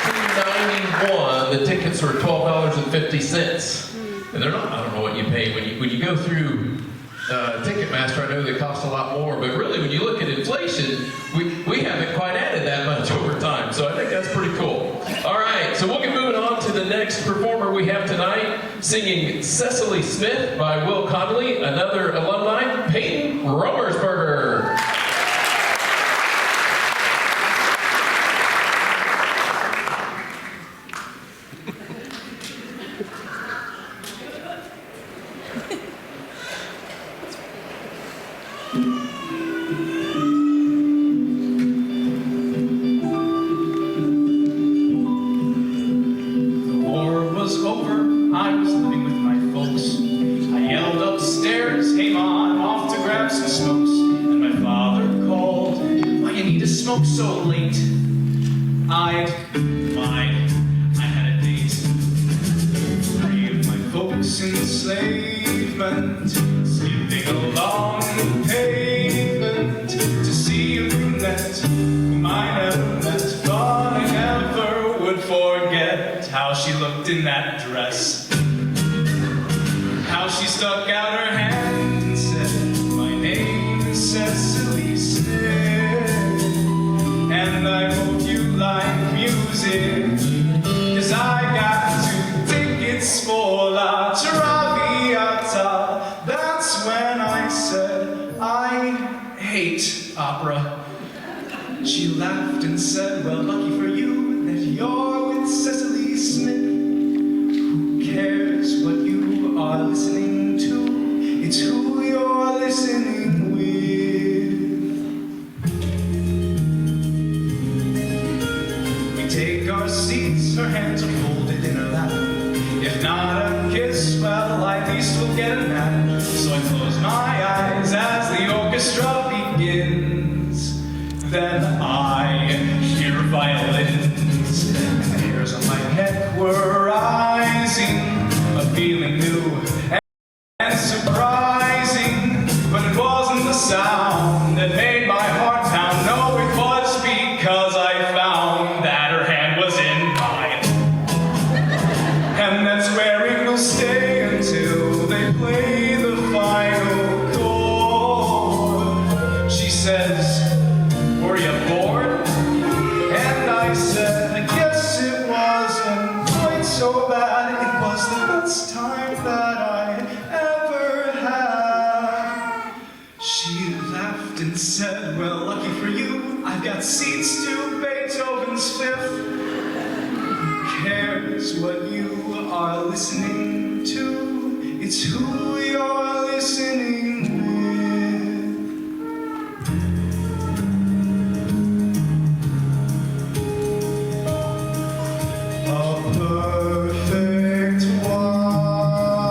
In 1991, the tickets were $12.50, and they're not. I don't know what you pay when you go through. Ticketmaster, I know they cost a lot more, but really when you look at inflation, we haven't quite added that much over time, so I think that's pretty cool. All right, so we'll get moving on to the next performer we have tonight, singing Cesily Smith by Will Connolly, another alumni, Peyton Romersberger. I lied. I had a date. 3 of my folks in enslavement, skipping along the pavement to see a brunette whom I never met, but I never would forget how she looked in that dress. How she stuck out her hand and said, "My name is Cesily Smith, and I hope you like music, 'cause I got 2 tickets for La Traviata." That's when I said, "I hate opera." She laughed and said, "Well, lucky for you that you're with Cesily Smith. Who cares what you are listening to? It's who you're listening with." We take our seats, her hands are folded in her lap. If not a kiss, well, at least we'll get a nap. So I close my eyes as the orchestra begins. Then I hear violins, and the hairs on my neck were rising, a feeling new and surprising. But it wasn't the sound that made my heart pound. No, it was because I found that her hand was in mine. And that's where it will stay until they play the final chord. She says, "Were you bored?" And I said, "I guess it wasn't quite so bad. It was the best time that I ever had." She laughed and said, "Well, lucky for you, I've got seats to Beethoven's Fifth. Who cares what you are listening to? It's who you're listening with." A perfect wife,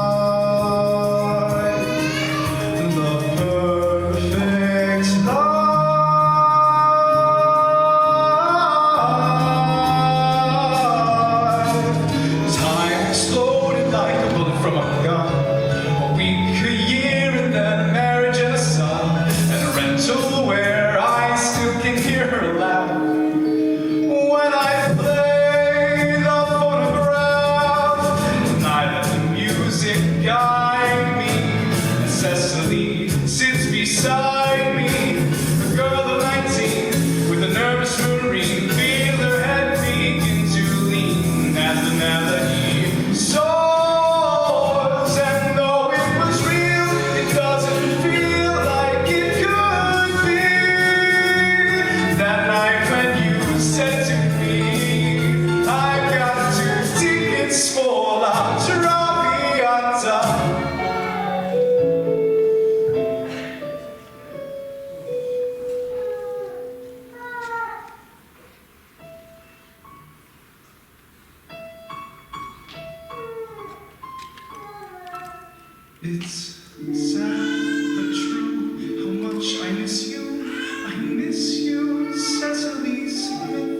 the perfect life. Time exploded like a bullet from a gun. A week, a year, and then a marriage and a son, and a rental where I still can hear her laugh when I play the phonograph. And I let the music guide me, and Cecily sits beside me, a girl of 19 with a nervous marine. Feel her head begin to lean as the melody soars. And though it was real, it doesn't feel like it could be. That night when you said to me, "I've got 2 tickets for La Traviata." It's sad but true how much I miss you. I miss you, Cesily Smith.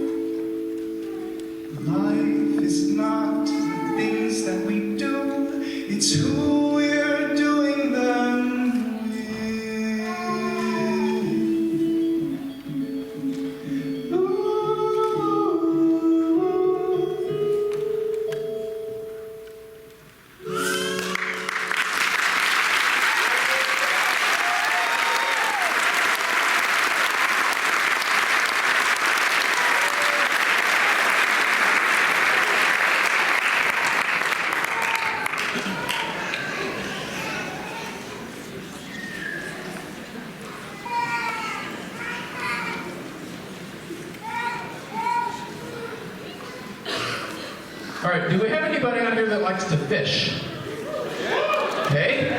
Life is not the things that we do, it's who we're doing them with. Ooh. All right, do we have anybody out here that likes to fish? Okay.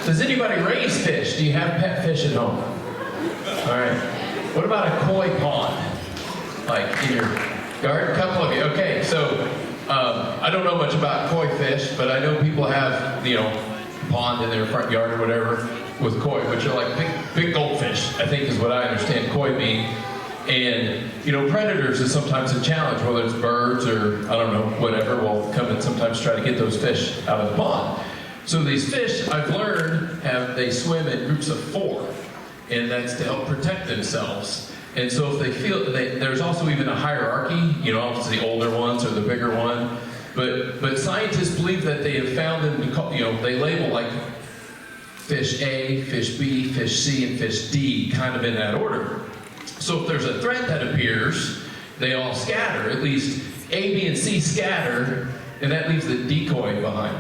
Does anybody raise fish? Do you have pet fish at home? All right. What about a koi pond? Like in your garden? A couple of you. Okay, so I don't know much about koi fish, but I know people have, you know, a pond in their front yard or whatever with koi, which are like big goldfish, I think is what I understand koi being. And, predators is sometimes a challenge, whether it's birds or, I don't know, whatever, will come and sometimes try to get those fish out of the pond. So these fish, I've learned, they swim in groups of 4, and that's to help protect themselves. And so if they feel, there's also even a hierarchy, it's the older ones or the bigger one. But scientists believe that they have found them to call, they label like fish A, fish B, fish C, and fish D, kind of in that order. So if there's a threat that appears, they all scatter. At least A, B, and C scatter, and that leaves the decoy behind.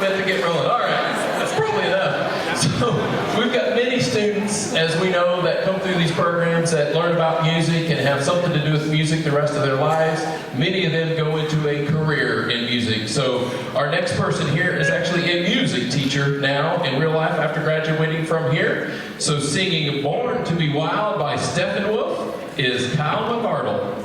To get rolling. All right, that's probably enough. So we've got many students, as we know, that come through these programs that learn about music and have something to do with music the rest of their lives. Many of them go into a career in music. So our next person here is actually a music teacher now in real life after graduating from here. So singing Born to Be Wild by Steppenwolf is Kyle McArdle.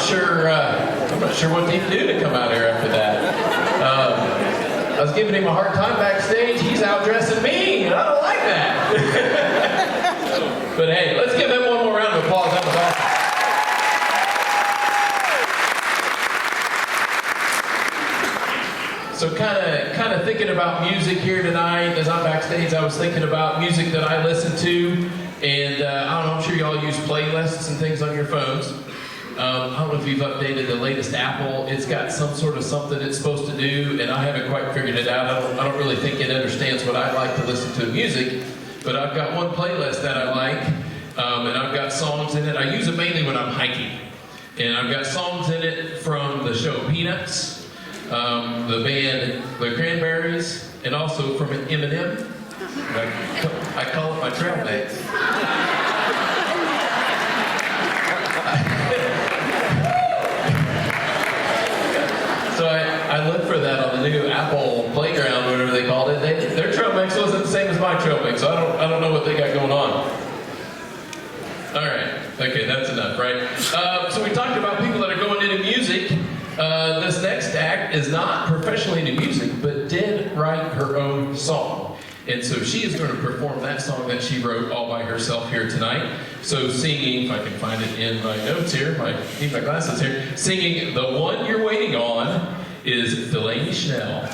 sure what he'd do to come out here after that. I was giving him a hard time backstage. He's out dressing me, and I don't like that. But hey, let's give him one more round of applause. That was awesome. So kind of thinking about music here tonight. As I'm backstage, I was thinking about music that I listen to, and I don't know, I'm sure y'all use playlists and things on your phones. I don't know if you've updated the latest Apple. It's got some sort of something it's supposed to do, and I haven't quite figured it out. I don't really think it understands what I like to listen to music, but I've got one playlist that I like, and I've got songs in it. I use it mainly when I'm hiking, and I've got songs in it from the show Peanuts, the band The Cranberries, and also from Eminem. I call it my trail mix. So I looked for that on the new Apple Playground, whatever they called it. Their trail mix wasn't the same as my trail mix, so I don't know what they got going on. All right, okay, that's enough, right? So we talked about people that are going into music. This next act is not professionally into music, but did write her own song. And so she is going to perform that song that she wrote all by herself here tonight. So singing, if I can find it in my notes here, need my glasses here, singing The One You're Waiting On is Delaney Schnell.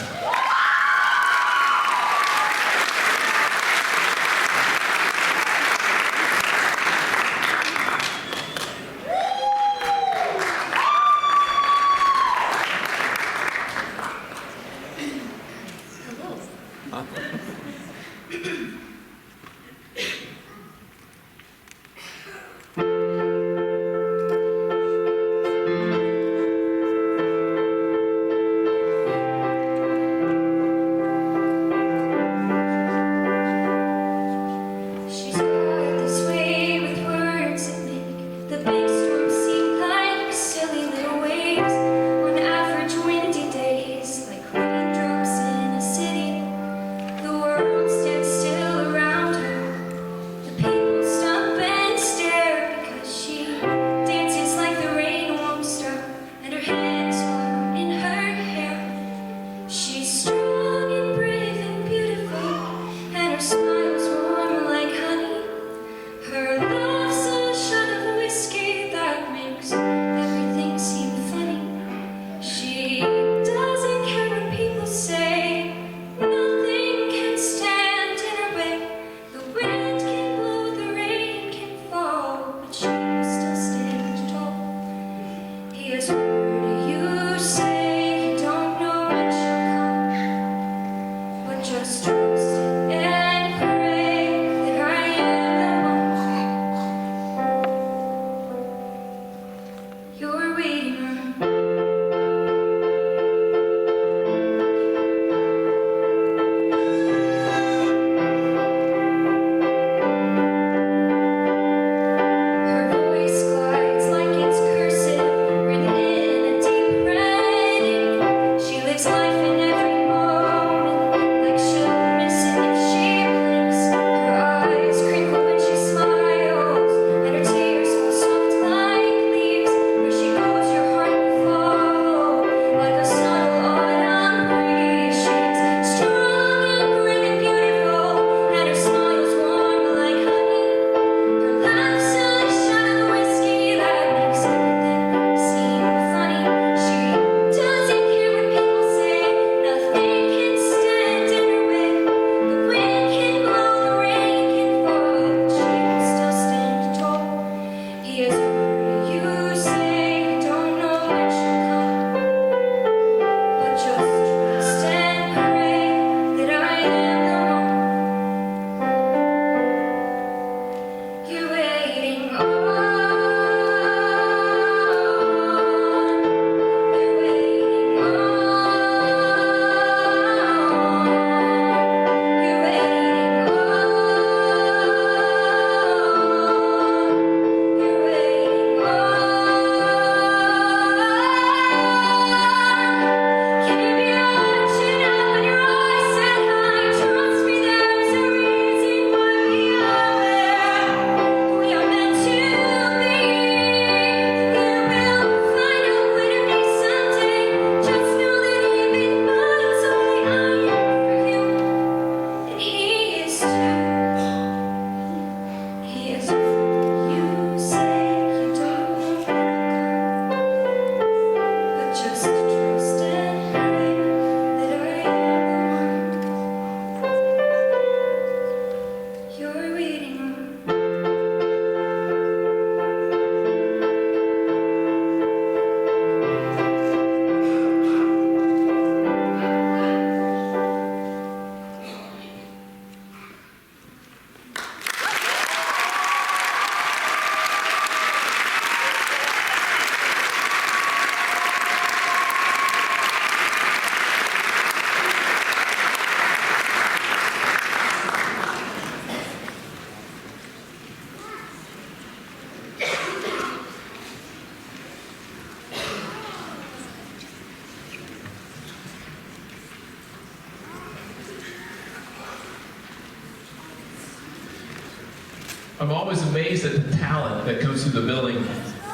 I'm always amazed at the talent that goes through the building,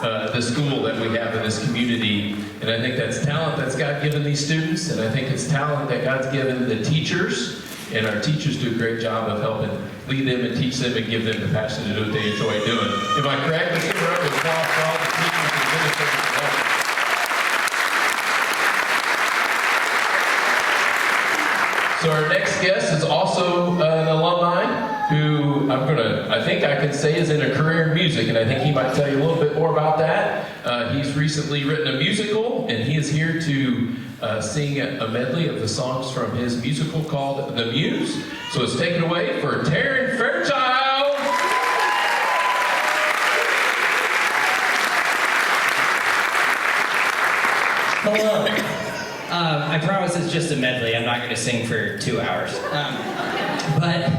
the school that we have in this community. And I think that's talent that's God given these students, and I think it's talent that God's given the teachers. And our teachers do a great job of helping lead them and teach them and give them the passion to do what they enjoy doing. Am I correct? Let's give a round of applause for all the teachers and administrators involved. So our next guest is also an alumni who I think I can say is in a career in music, and I think he might tell you a little bit more about that. He's recently written a musical, and he is here to sing a medley of the songs from his musical called The Muse. So let's take it away for Taran Fairchild. Hello. I promise it's just a medley. I'm not going to sing for 2 hours. But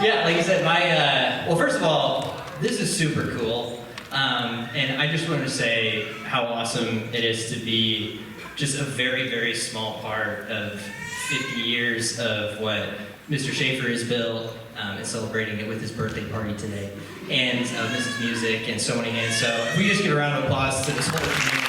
yeah, like you said, well, first of all, this is super cool. And I just wanted to say how awesome it is to be just a very, very small part of 50 years of what Mr. Schaefer has built, and celebrating it with his birthday party today. And this is music and so many hands. So if we just give a round of applause to this whole community.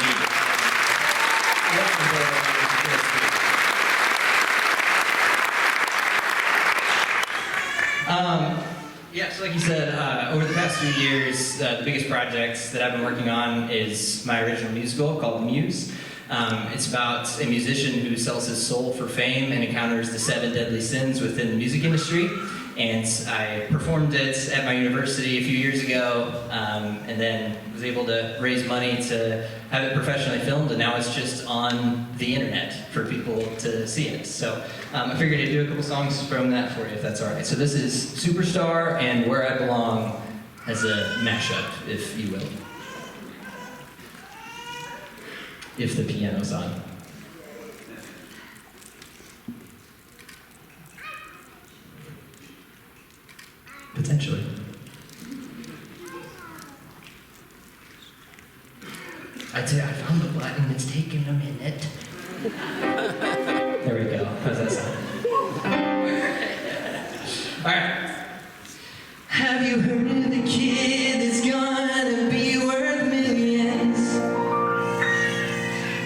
Yeah, so like you said, over the past few years, the biggest project that I've been working on is my original musical called The Muse. It's about a musician who sells his soul for fame and encounters the 7 deadly sins within the music industry. And I performed it at my university a few years ago, and then was able to raise money to have it professionally filmed, and now it's just on the internet for people to see it. So I figured I'd do a couple songs from that for you, if that's all right. So this is Superstar and Where I Belong as a mashup, if you will. If the piano's on. Potentially. I'd say I found the button, it's taken a minute. There we go. How's that sound? Alright. Have you heard of the kid that's gonna be worth millions?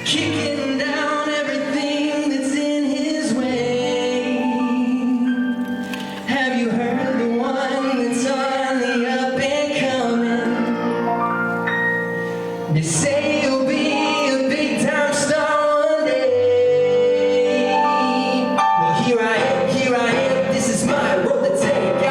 Kicking down everything that's in his way. Have you heard of the one that's on the up and coming? They say you'll be a big time star one day. Well, here I am, this is my road to take.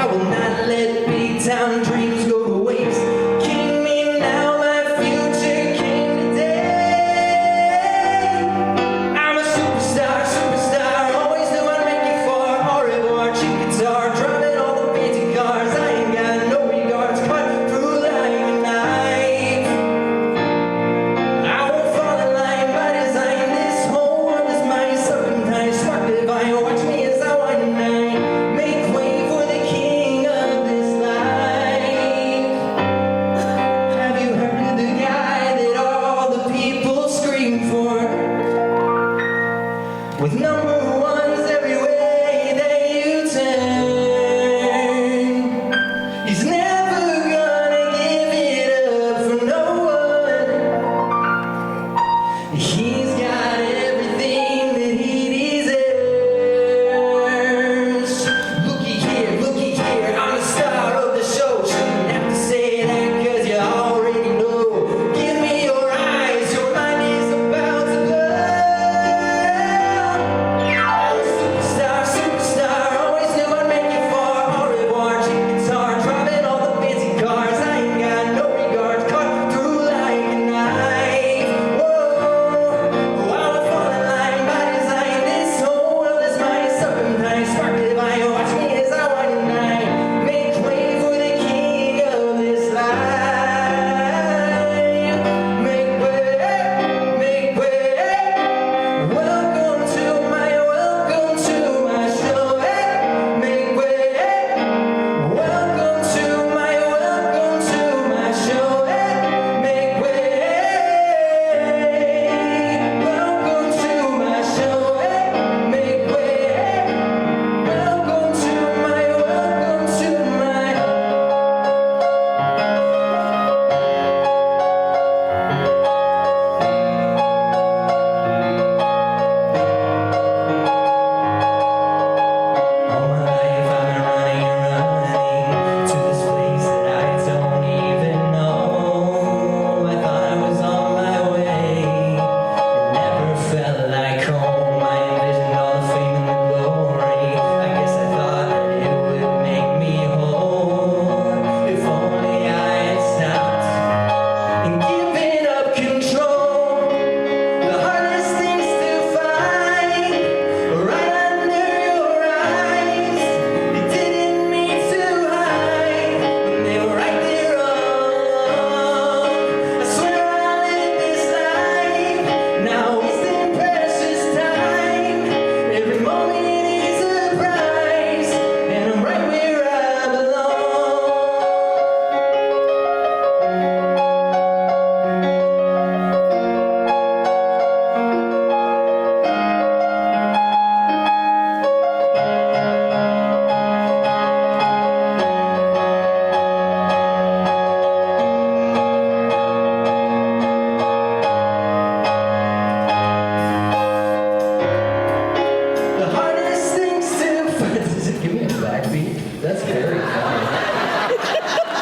The hardest things to find. Does it give me a backbeat? That's very funny.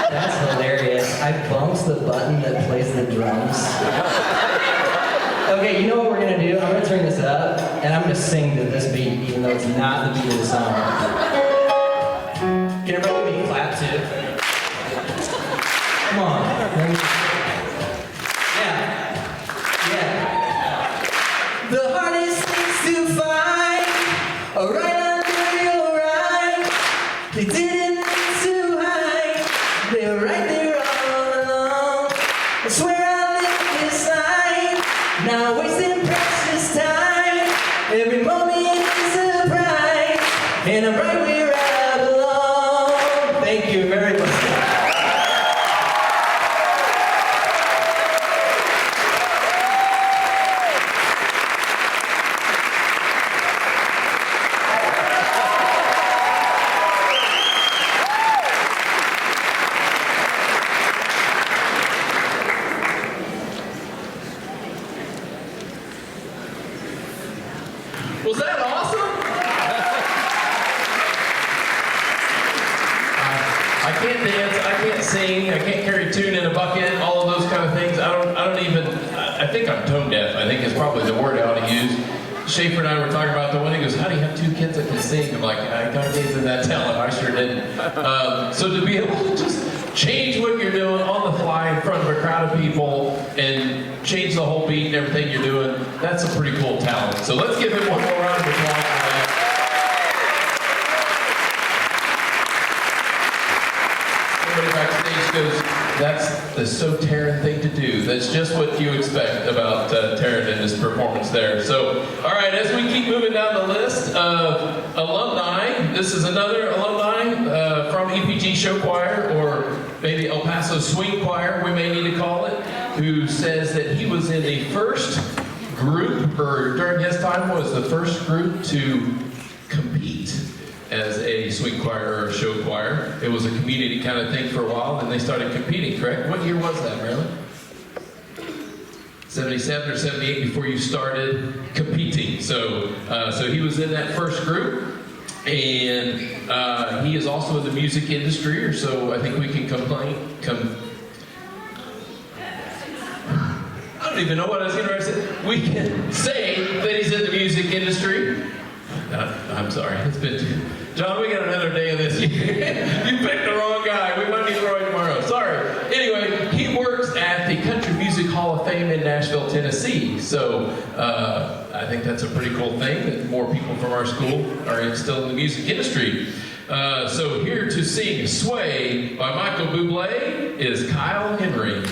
That's hilarious. I bumped the button that plays the drums. Okay, you know what we're gonna do? I'm gonna turn this up, and I'm gonna sing to this beat, even though it's not the beat of the song. Can everybody give me a clap too? Come on. Yeah. The hardest things to find are right under your eyes. They didn't need to hide. They were right there all along. I swear I lived this life, now wasting precious time. Every moment is a pride, and I'm right where I belong. Thank you very much. Was that awesome? I can't dance, I can't sing, I can't carry a tune in a bucket, all of those kind of things. I think I'm tone deaf, I think is probably the word I ought to use. Schaefer and I were talking about the one, he goes, how do you have two kids that can sing? I'm like, I kind of gave them that talent, I sure didn't. So to be able to just change what you're doing on the fly in front of a crowd of people and change the whole beat and everything you're doing, that's a pretty cool talent. So let's give him one more round of applause for that. Everybody backstage goes, that's the so Taran thing to do. That's just what you expect about Taran and his performance there. So, all right, as we keep moving down the list of alumni, this is another alumni from EPG Show Choir, or maybe El Paso Swing Choir, we may need to call it, who says that he was in the first group, or during his time was the first group to compete as a swing choir or a show choir. It was a community kind of thing for a while, and they started competing, correct? What year was that, Marilyn? 77 or 78 before you started competing. So he was in that first group, and he is also in the music industry, or so I think we can I don't even know what I was going to say. We can say that he's in the music industry. I'm sorry, it's been John, we got another day of this. You picked the wrong guy. We might be throwing tomorrow. Sorry. Anyway, he works at the Country Music Hall of Fame in Nashville, Tennessee. So I think that's a pretty cool thing that more people from our school are still in the music industry. So here to sing Sway by Michael Bublé is Kyle Henry.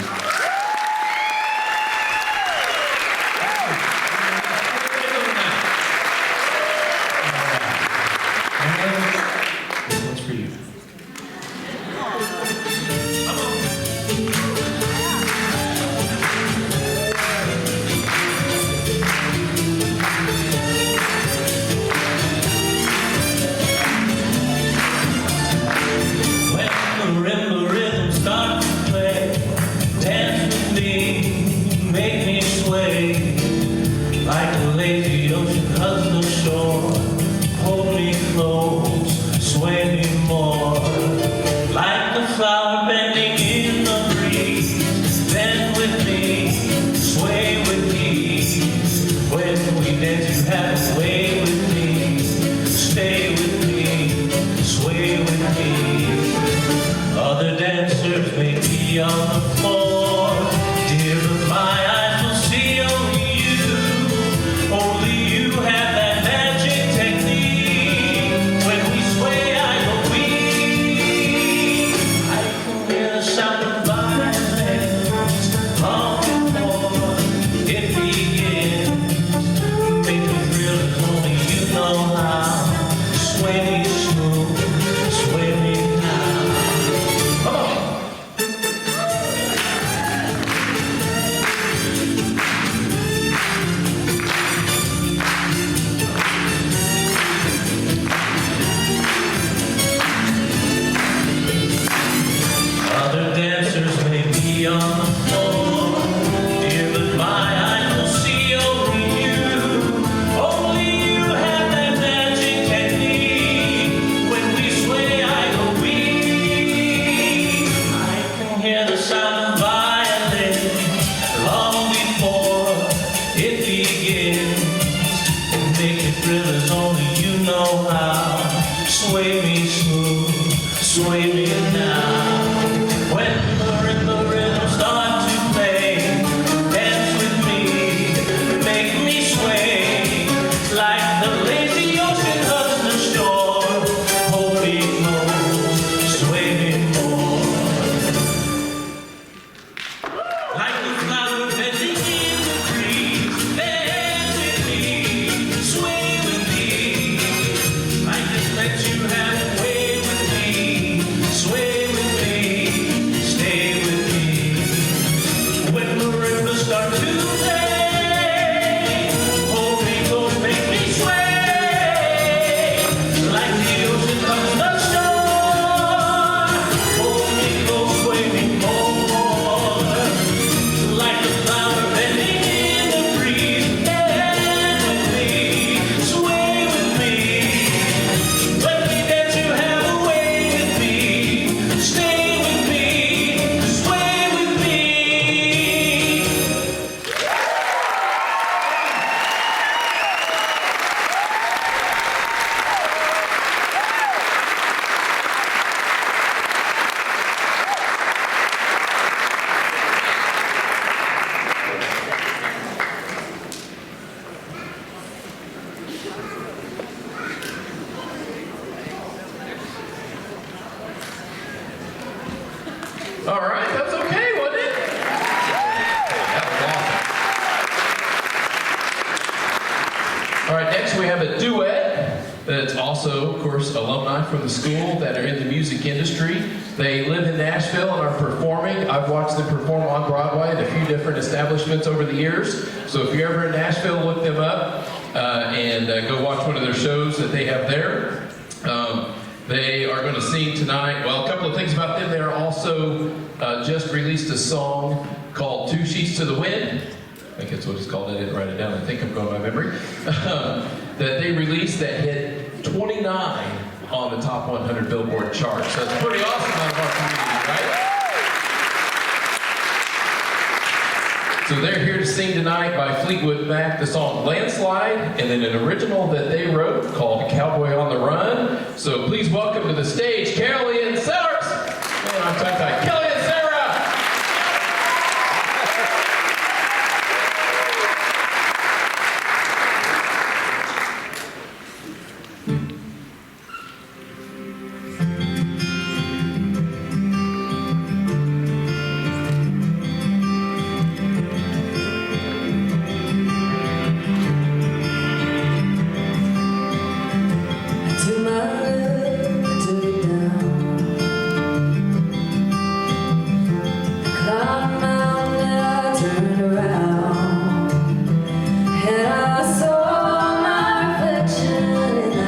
know how. Sway me smooth, sway me now. When the rhythm starts to play, dance with me, make me sway like the lazy ocean hugs the shore. Hold me close, sway me more. Like the flower bending in the breeze, dance with me, sway with me. I just let you have way with me, sway with me, stay with me. When the rivers start to play, hold me close, make me sway like the ocean hugs the shore. Hold me close, sway me more. Like the flower bending in the breeze, dance with me, sway with me. Let me let you have a way with me, stay with me, sway with me. All right, that's okay, wasn't it? That was awesome. All right, next we have a duet that's also, of course, alumni from the school that are in the music industry. They live in Nashville and are performing. I've watched them perform on Broadway at a few different establishments over the years. So if you're ever in Nashville, look them up and go watch one of their shows that they have there. They are going to sing tonight. Well, a couple of things about them. They are also just released a song called Two Sheets to the Wind. I think that's what it's called. I didn't write it down. I think I'm going by memory. That they released that hit 29 on the top 100 Billboard chart. So it's pretty awesome out of our community, right? So they're here to sing tonight by Fleetwood Mac the song Landslide, and then an original that they wrote called Cowboy on the Run. So please welcome to the stage Kelly and Sellers. Man, I'm tongue-tied. Kelly and Sarah. To my left, to the down. Climbed mountain and I turned around, and I saw my reflection, and I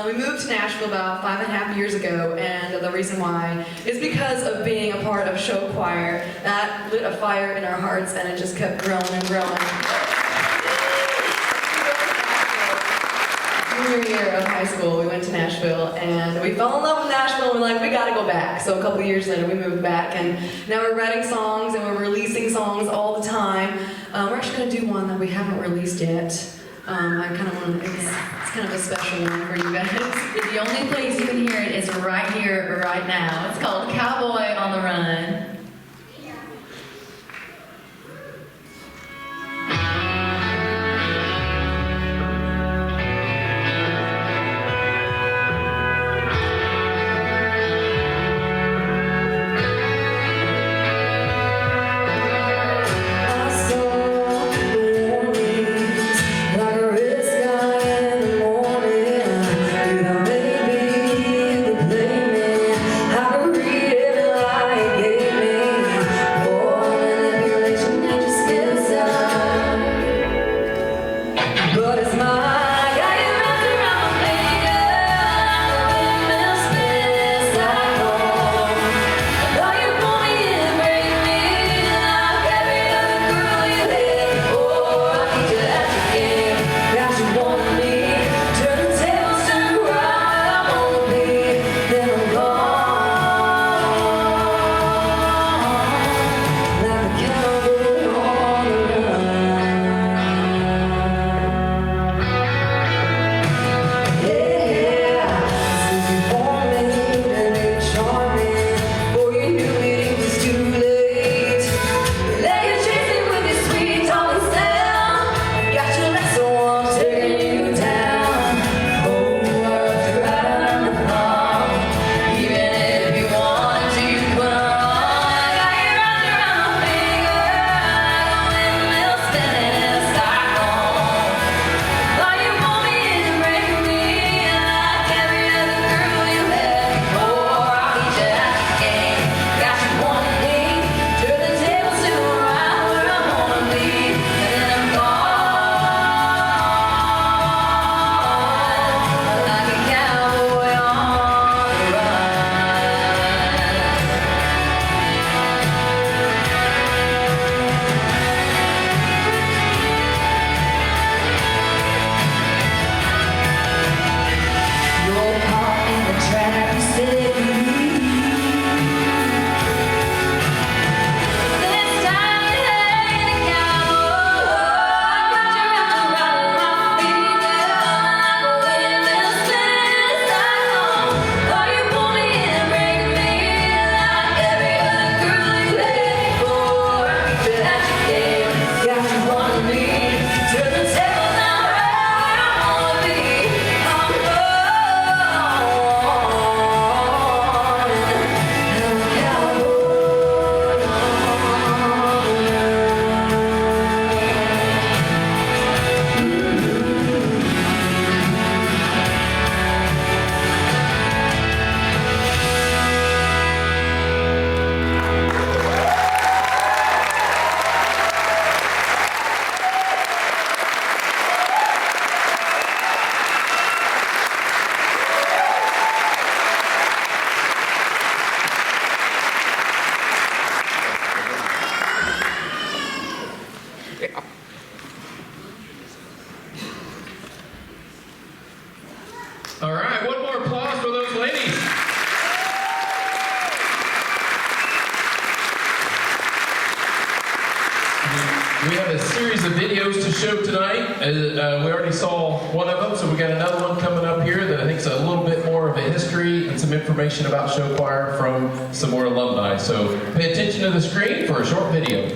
We moved to Nashville about 5.5 years ago, and the reason why is because of being a part of show choir. That lit a fire in our hearts, and it just kept growing and growing. Junior year of high school, we went to Nashville, and we fell in love with Nashville, and we're like, we gotta go back. So a couple of years later, we moved back, and now we're writing songs, and we're releasing songs all the time. We're actually gonna do one that we haven't released yet. I kind of want to, it's kind of a special one for you guys. The only place you can hear it is right here, right now. It's called Cowboy on the Run. All right, one more applause for those ladies. We have a series of videos to show tonight. We already saw one of them, so we got another one coming up here that I think is a little bit more of a history and some information about show choir from some more alumni. So pay attention to the screen for a short video.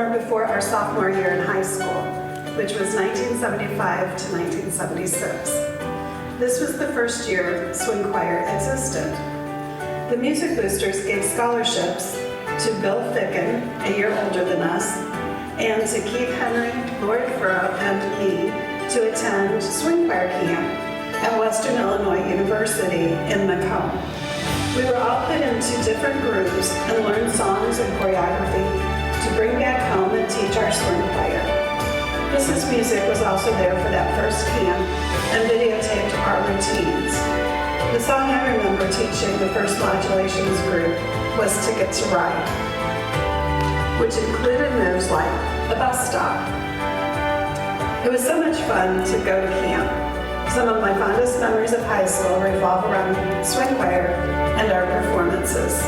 summer before our sophomore year in high school, which was 1975 to 1976. This was the first year swing choir existed. The Music Boosters gave scholarships to Bill Ficken, a year older than us, and to Keith Henry, Lori Furrow, and me to attend swing choir camp at Western Illinois University in Macomb. We were all put into different groups and learned songs and choreography to bring back home and teach our swing choir. Mrs. Music was also there for that first camp and videotaped our routines. The song I remember teaching the first Modulations group was Ticket to Ride, which included moves like the bus stop. It was so much fun to go to camp. Some of my fondest memories of high school revolve around swing choir and our performances.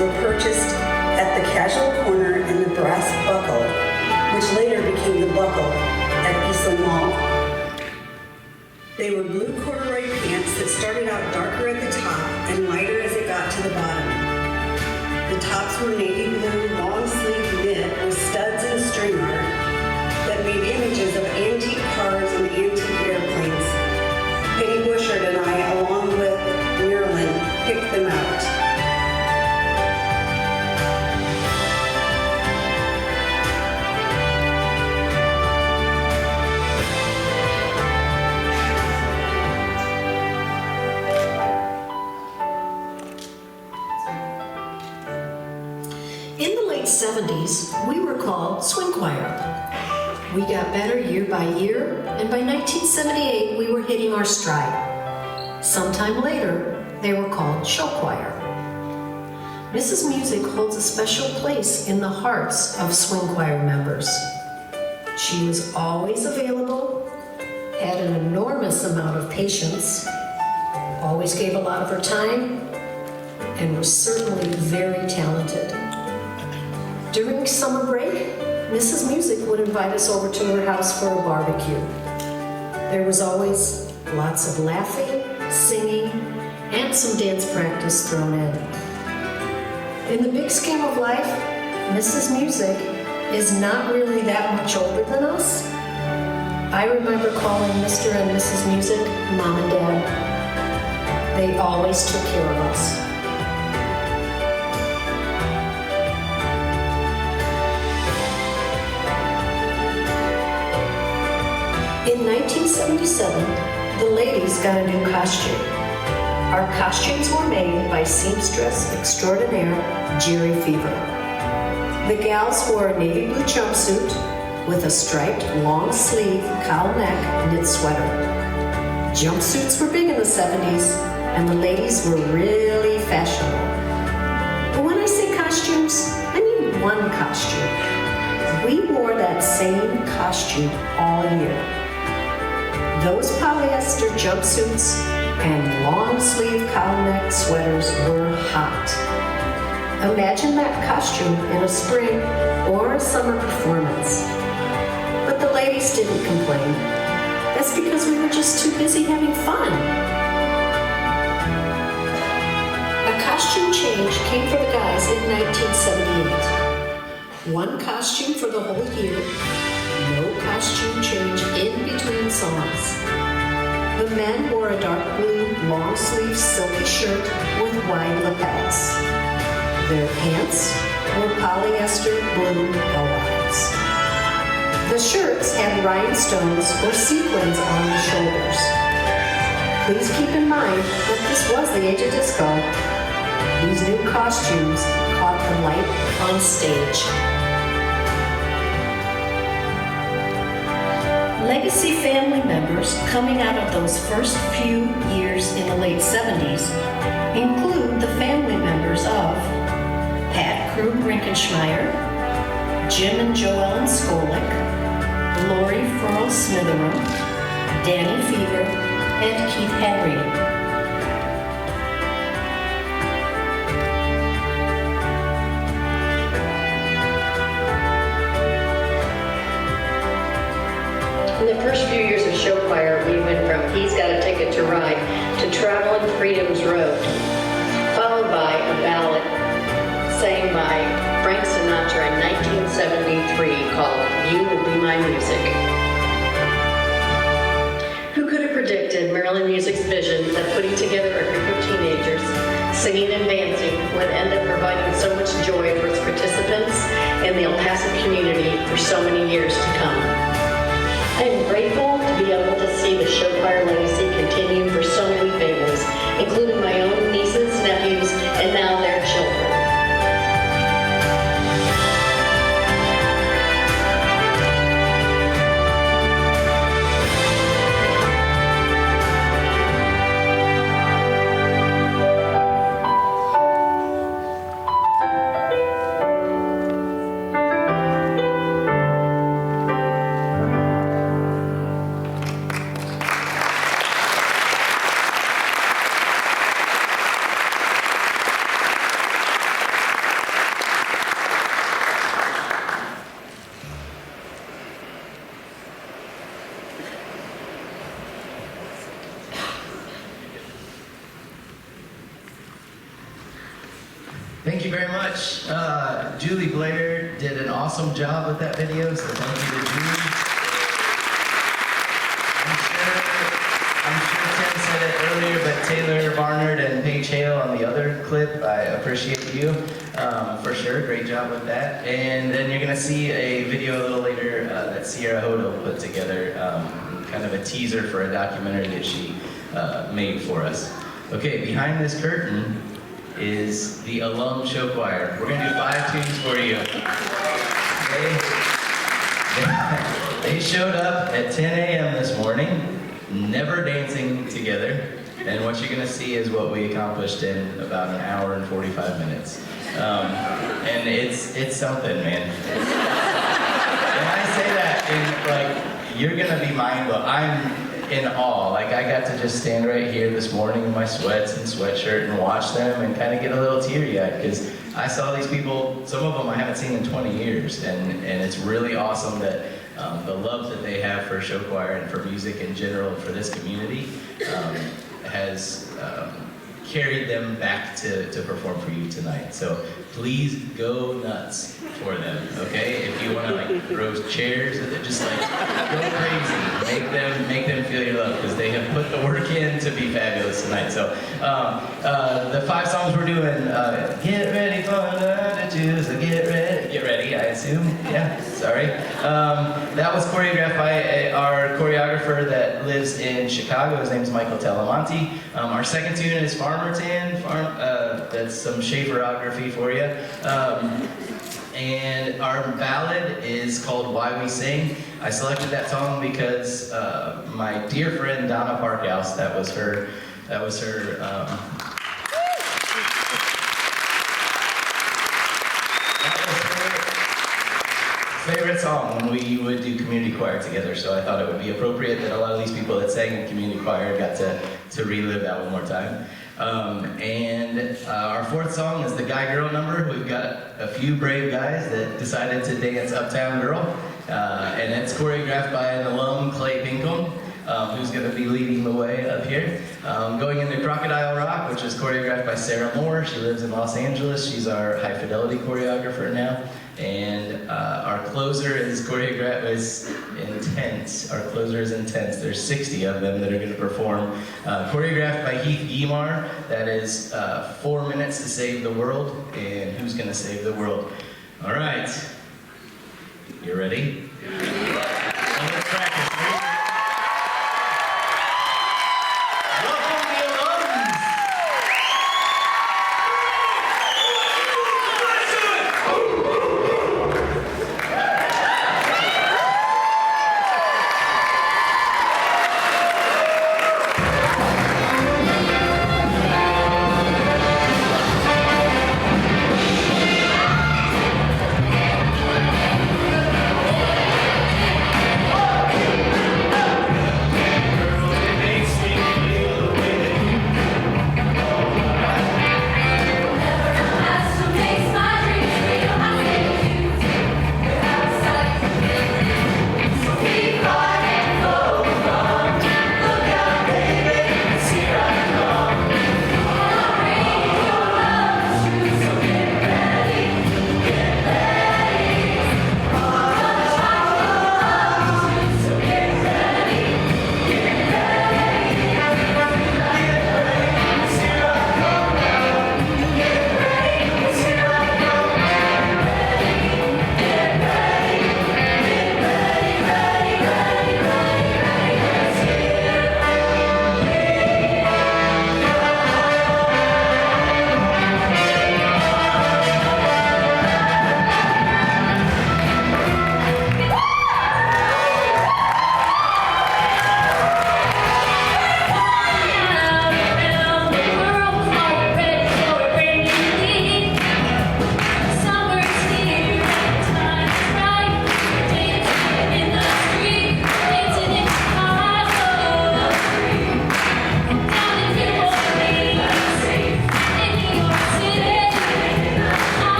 Were purchased at the Casual Corner in the Brass Buckle, which later became the Buckle at Eastland Mall. They were blue corduroy pants that started out darker at the top and lighter as it got to the bottom. The tops were navy blue, long sleeve knit with studs and string art that made images of antique cars and antique airplanes. Penny Bushard and I, along with Marilyn, picked them out. In the late 70s, we were called swing choir. We got better year by year, and by 1978, we were hitting our stride. Sometime later, they were called show choir. Mrs. Music holds a special place in the hearts of swing choir members. She was always available, had an enormous amount of patience, always gave a lot of her time, and was certainly very talented. During summer break, Mrs. Music would invite us over to her house for a barbecue. There was always lots of laughing, singing, and some dance practice thrown in. In the big scheme of life, Mrs. Music is not really that much older than us. I remember calling Mr. and Mrs. Music Mom and Dad. They always took care of us. In 1977, the ladies got a new costume. Our costumes were made by seamstress extraordinaire Jerry Fever. The gals wore a navy blue jumpsuit with a striped long sleeve cowl neck knit sweater. Jumpsuits were big in the 70s, and the ladies were really fashionable. But when I say costumes, I mean one costume. We wore that same costume all year. Those polyester jumpsuits and long-sleeve cowl-neck sweaters were hot. Imagine that costume in a spring or a summer performance. But the ladies didn't complain. That's because we were just too busy having fun. A costume change came for the guys in 1978. One costume for the whole year. No costume change in between songs. The men wore a dark blue, long-sleeve silky shirt with wide lapels. Their pants were polyester blue Hawaiians. The shirts had rhinestones or sequins on the shoulders. Please keep in mind that this was the age of disco. These new costumes caught the light on stage. Legacy family members coming out of those first few years in the late 70s include the family members of Pat Krug Rinkens-Meer, Jim and Joellen Scholick, Lori Furl Smitheram, Danny Fever, and Keith Henry. In the first few years of show choir, we went from He's Got a Ticket to Ride to Traveling Freedom's Road, followed by a ballad sang by Frank Sinatra in 1973 called You Will Be My Music. Who could have predicted Maryland Music's vision that putting together a group of teenagers singing and dancing would end up providing so much joy for its participants and the El Paso community for so many years to come. I am grateful to be able to see the show choir legacy continue for so many families, including my own nieces, nephews, and now their children. Thank you very much. Julie Blair did an awesome job with that video, so thank you to Julie. I'm sure Tim said it earlier, but Taylor Barnard and Paige Hale on the other clip, I appreciate you for sure. Great job with that. And then you're going to see a video a little later that Sierra Hodo put together, kind of a teaser for a documentary that she made for us. Okay, behind this curtain is the Alum Show Choir. We're gonna do 5 tunes for you. They showed up at 10 a.m. this morning, never dancing together, and what you're gonna see is what we accomplished in about an hour and 45 minutes. And it's something, man. And I say that in like, you're gonna be mind-blown. I'm in awe. Like, I got to just stand right here this morning in my sweats and sweatshirt and watch them and kind of get a little teary-eyed because I saw these people, some of them I haven't seen in 20 years, and it's really awesome that the love that they have for show choir and for music in general and for this community has carried them back to perform for you tonight. So please go nuts for them, okay? If you want to like throw chairs at it, just like go crazy. Make them feel your love because they have put the work in to be fabulous tonight. So the 5 songs we're doing, get ready for the Jews, get ready, I assume. Yeah, sorry. That was choreographed by our choreographer that lives in Chicago. His name is Michael Talamonte. Our second tune is Farmerton. That's some Schaeferography for you. And our ballad is called Why We Sing. I selected that song because my dear friend Donna Parkhouse, that was her favorite song when we would do community choir together, so I thought it would be appropriate that a lot of these people that sang in community choir got to relive that one more time. And our 4th song is the Guy Girl number. We've got a few brave guys that decided to dance Uptown Girl, and it's choreographed by an alum, Clay Pinkham, who's going to be leading the way up here. Going into Crocodile Rock, which is choreographed by Sarah Moore. She lives in Los Angeles. She's our high fidelity choreographer now. And our closer is choreographed, is intense. Our closer is intense. There's 60 of them that are going to perform. Choreographed by Heath Guimar. That is 4 minutes to save the world. And who's going to save the world? All right. You ready? Well, let's practice.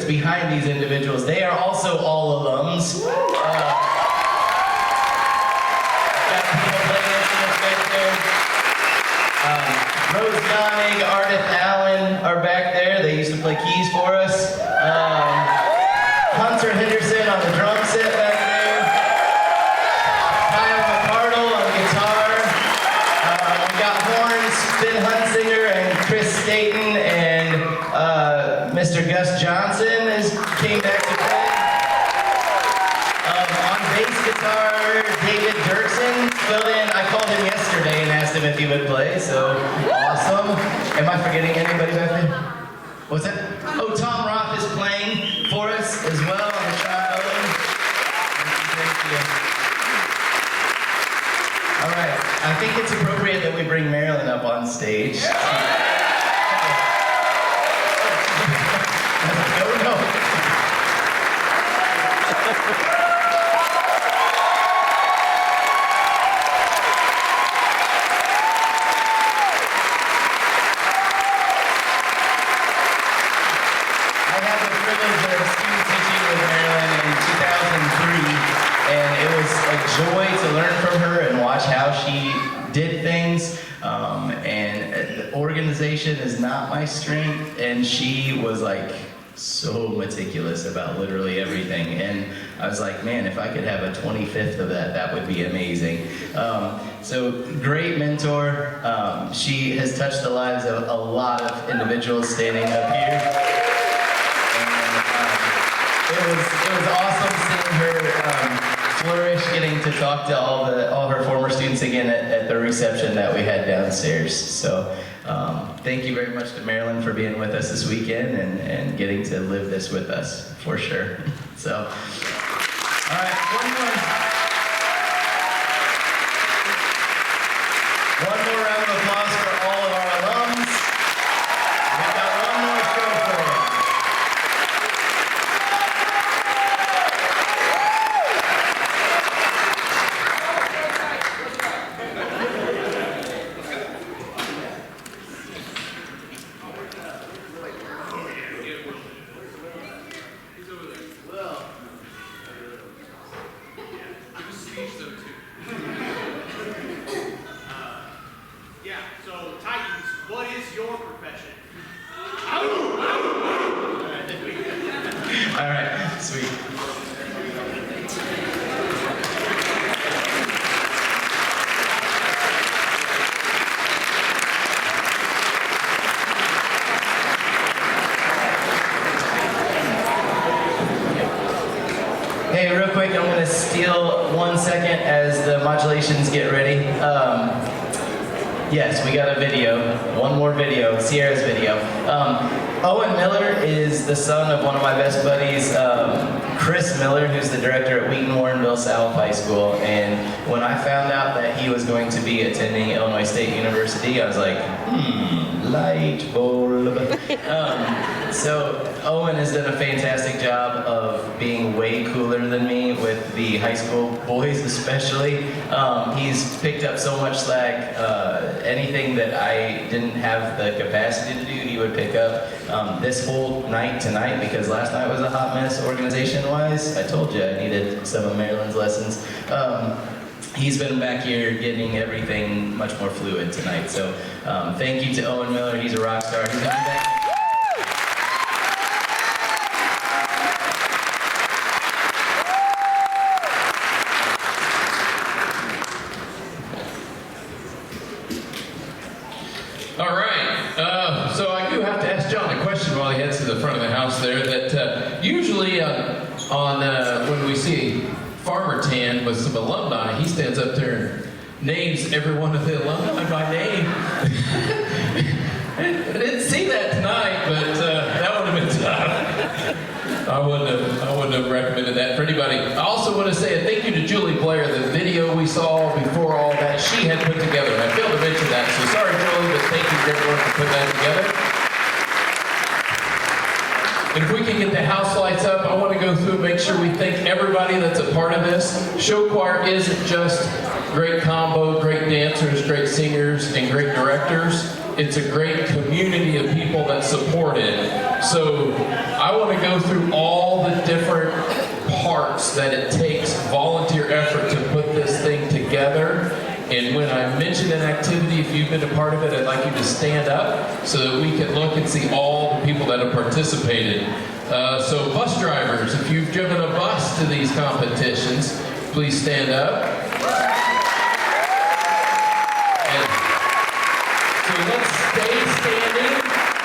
behind these individuals. They are also all alums. Got people playing instruments back there. Rose Yonig, Ardith Allen are back there. They used to play keys for us. Hunter Henderson on the drum set back there. Kyle McCardle on guitar. We got horns, Ben Hunsinger and Chris Staten, and Mr. Gus Johnson came back to play. On bass guitar, David Dirksen filled in. I called him yesterday and asked him if he would play, so awesome. Am I forgetting anybody back there? What's that? Oh, Tom Roth is playing for us as well on the trombone. Thank you. All right, I think it's appropriate that we bring Marilyn up on stage. Joy to learn from her and watch how she did things, and organization is not my strength, and she was like so meticulous about literally everything, and I was like, man, if I could have a 25th of that, that would be amazing. So great mentor. She has touched the lives of a lot of individuals standing up here, and it was awesome seeing her flourish, getting to talk to all her former students again at the reception that we had downstairs. So thank you very much to Marilyn for being with us this weekend and getting to live this with us, for sure. So, all right, one more round of applause for all of our alums. We've got one more show for you. Hey, real quick, I'm going to steal 1 second as the Modulations get ready. Yes, we got a video. One more video, Sierra's video. Owen Miller is the son of one of my best buddies, Chris Miller, who's the director at Wheaton-Warrenville South High School. And when I found out that he was going to be attending Illinois State University, I was like, light bulb. So Owen has done a fantastic job of being way cooler than me with the high school boys especially. He's picked up so much slack. Anything that I didn't have the capacity to do, he would pick up. This whole night tonight, because last night was a hot mess organization-wise. I told you I needed some of Marilyn's lessons. He's been back here getting everything much more fluid tonight. So thank you to Owen Miller. He's a rock star. He's coming back. All right, so I do have to ask John a question while he heads to the front of the house there. That usually when we see Farmer Tan with some alumni, he stands up there and names every one of the alumni by name. I didn't see that tonight, but that would have been tough. I wouldn't have recommended that for anybody. I also want to say a thank you to Julie Blair. The video we saw before all that, she had put together. I failed to mention that, so sorry, Julie, but thank you everyone for putting that together. And if we can get the house lights up, I want to go through and make sure we thank everybody that's a part of this. Show choir isn't just great combo, great dancers, great singers, and great directors. It's a great community of people that support it. So I want to go through all the different parts that it takes volunteer effort to put this thing together. And when I mention an activity, if you've been a part of it, I'd like you to stand up so that we can look and see all the people that have participated. So bus drivers, if you've driven a bus to these competitions, please stand up. And so let's stay standing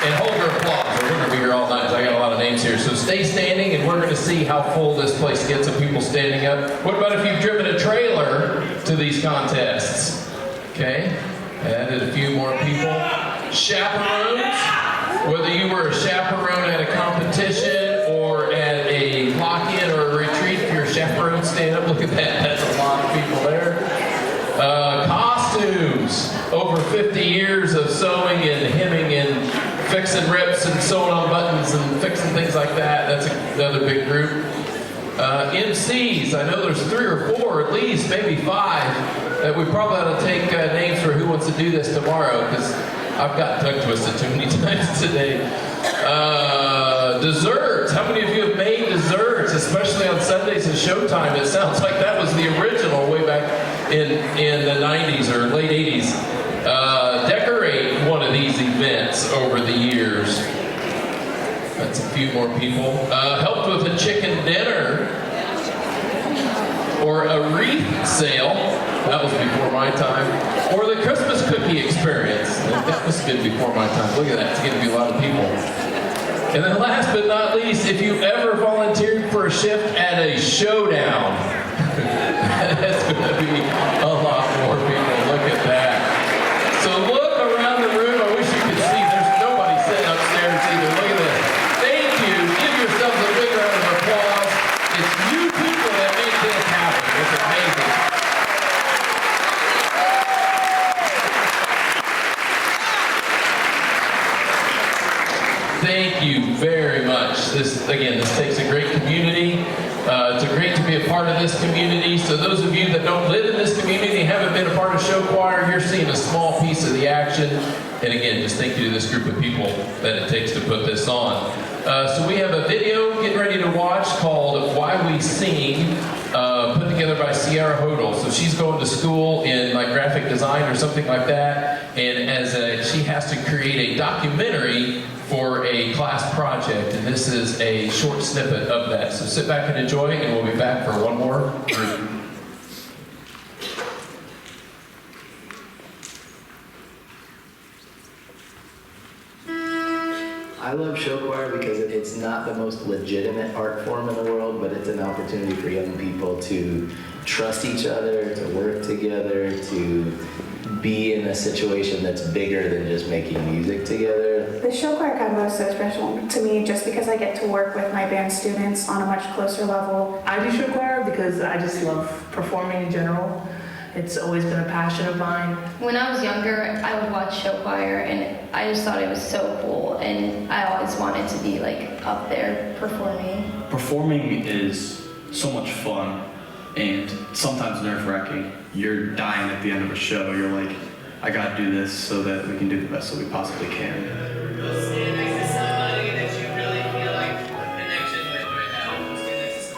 and hold your applause. We're going to be here all night. I got a lot of names here. So stay standing, and we're going to see how full this place gets of people standing up. What about if you've driven a trailer to these contests? Okay, added a few more people. Chaperones, whether you were a chaperone at a competition or at a lock-in or a retreat, if you're a chaperone, stand up. Look at that. That's a lot of people there. Costumes, over 50 years of sewing and hemming and fixing rips and sewing on buttons and fixing things like that. That's another big group. MCs, I know there's 3 or 4, at least, maybe 5, that we probably ought to take names for who wants to do this tomorrow, because I've got tongue twisted too many times today. Desserts, how many of you have made desserts, especially on Sundays at Showtime? It sounds like that was the original way back in the 90s or late 80s. Decorate one of these events over the years. That's a few more people. Helped with a chicken dinner or a wreath sale. That was before my time. Or the Christmas cookie experience. That was good before my time. Look at that. It's going to be a lot of people. And then last but not least, if you ever volunteered for a shift at a showdown, that's going to be a lot more people. Look at that. So look around the room. I wish you could see. There's nobody sitting upstairs either. Look at this. Thank you. Give yourselves a big round of applause. It's you people that make this happen. It's amazing. Thank you very much. This takes a great community. It's great to be a part of this community. So those of you that don't live in this community, haven't been a part of Show Choir, you're seeing a small piece of the action. And again, just thank you to this group of people that it takes to put this on. So we have a video getting ready to watch called Why We Sing, put together by Sierra Hodel. So she's going to school in like graphic design or something like that. And she has to create a documentary for a class project, and this is a short snippet of that. So sit back and enjoy, and we'll be back for one more group. I love show choir because it's not the most legitimate art form in the world, but it's an opportunity for young people to trust each other, to work together, to be in a situation that's bigger than just making music together. The show choir combo is so special to me just because I get to work with my band students on a much closer level. I do show choir because I just love performing in general. It's always been a passion of mine. When I was younger, I would watch show choir, and I just thought it was so cool, and I always wanted to be like up there performing. Performing is so much fun and sometimes nerve-wracking. You're dying at the end of a show. You're like, I gotta do this so that we can do the best that we possibly can. Stand next to somebody that you really feel like a connection with right now. Stand next to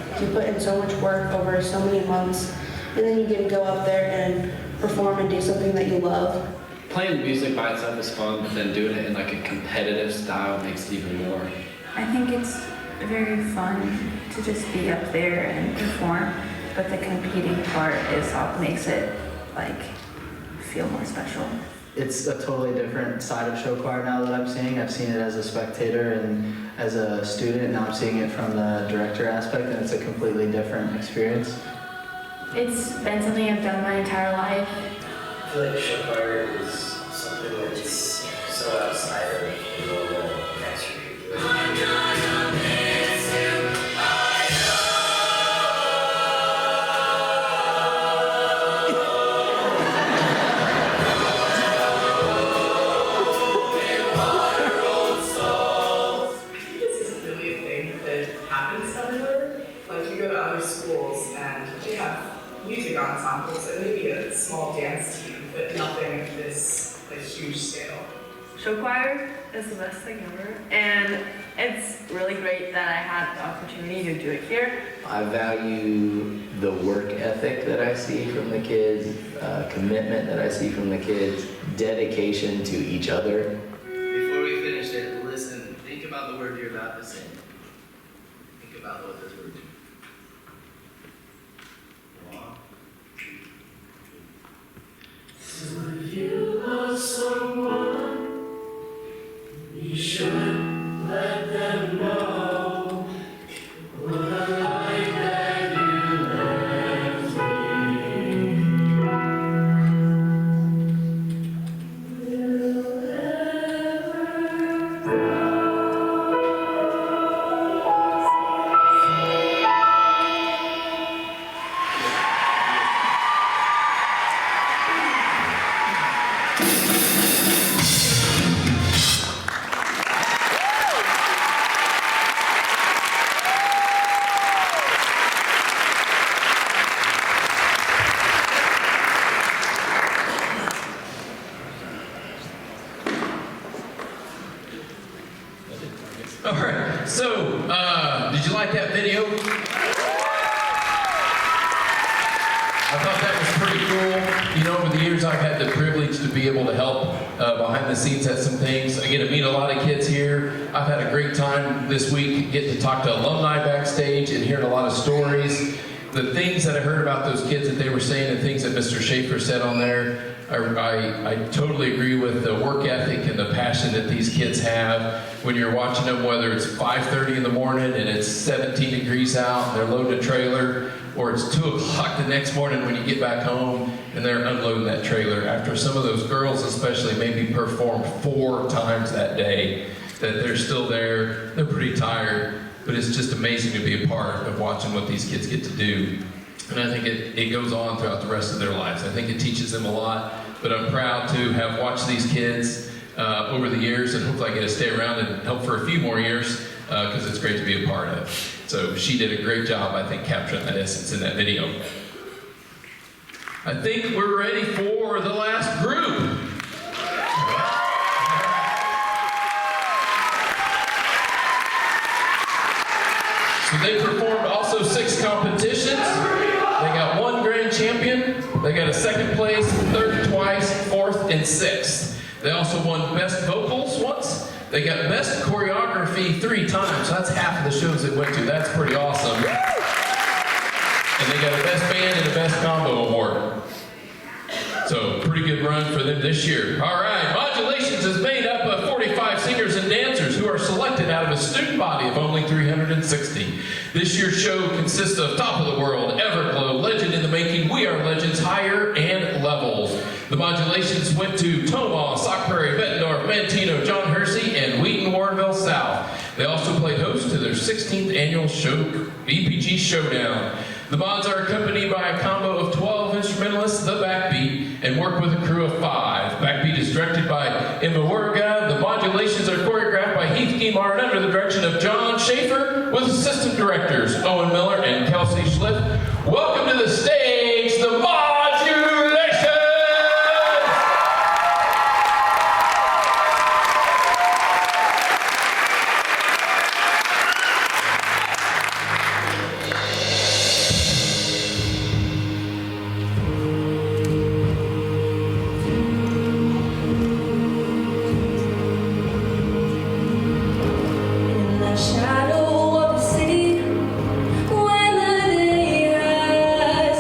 somebody. You put in so much work over so many months, and then you get to go up there and perform and do something that you love. Playing music by itself is fun, but then doing it in like a competitive style makes it even more. I think it's very fun to just be up there and perform, but the competing part is what makes it like feel more special. It's a totally different side of show choir now that I'm seeing. I've seen it as a spectator and as a student, and now I'm seeing it from the director aspect, and it's a completely different experience. It's been something I've done my entire life. I feel like show choir is something that's so outside of the normal extracurricular. Music ensembles and maybe a small dance team, but nothing this a huge scale. Show choir is the best thing ever, and it's really great that I had the opportunity to do it here. I value the work ethic that I see from the kids, commitment that I see from the kids, dedication to each other. Before we finish it, listen, think about the word you're about to sing. Think about what those words are. So if you love someone, you should let them know what a life that you left me. All right, so did you like that video? I thought that was pretty cool. You know, over the years I've had the privilege to be able to help behind the scenes at some things. I get to meet a lot of kids here. I've had a great time this week getting to talk to alumni backstage and hearing a lot of stories. The things that I heard about those kids that they were saying and things that Mr. Schaefer said on there, I totally agree with the work ethic and the passion that these kids have. When you're watching them, whether it's 5:30 in the morning and it's 17 degrees out and they're loading a trailer, or it's 2 o'clock the next morning when you get back home and they're unloading that trailer. After some of those girls especially maybe performed 4 times that day, that they're still there, they're pretty tired, but it's just amazing to be a part of watching what these kids get to do. And I think it goes on throughout the rest of their lives. I think it teaches them a lot, but I'm proud to have watched these kids over the years, and hopefully I get to stay around and help for a few more years, because it's great to be a part of. So she did a great job, I think, capturing that essence in that video. I think we're ready for the last group. So they performed also 6 competitions. They got 1 grand champion. They got a 2nd place, 3rd twice, 4th, and 6th. They also won best vocals once. They got best choreography 3 times. So that's half of the shows they went to. That's pretty awesome. And they got a best band and a best combo award. So pretty good run for them this year. All right, Modulations is made up of 45 singers and dancers who are selected out of a student body of only 360. This year's show consists of Top of the World, Everglow, Legend in the Making, We Are Legends, Higher, and Levels. The Modulations went to Tomah, Sauk Prairie, Bettendorf, Manteno, John Hersey, and Wheaton, Warrenville South. They also played host to their 16th annual EPG Showdown. The Mods are accompanied by a combo of 12 instrumentalists, the Backbeat, and work with a crew of 5. Backbeat is directed by Emma Werga. The Modulations are choreographed by Heath Guimard and under the direction of John Schaefer, with assistant directors Owen Miller and Kelsey Schliff. Welcome to the stage, the Modulations! Shadow of the city, when the day has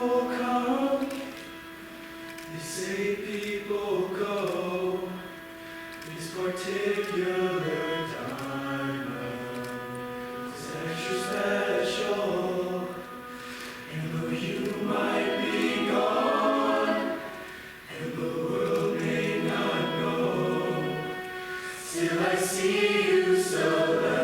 people come, they say people go, this particular diamond is extra special, and though you might be gone, and the world may not know, still I see you celestial.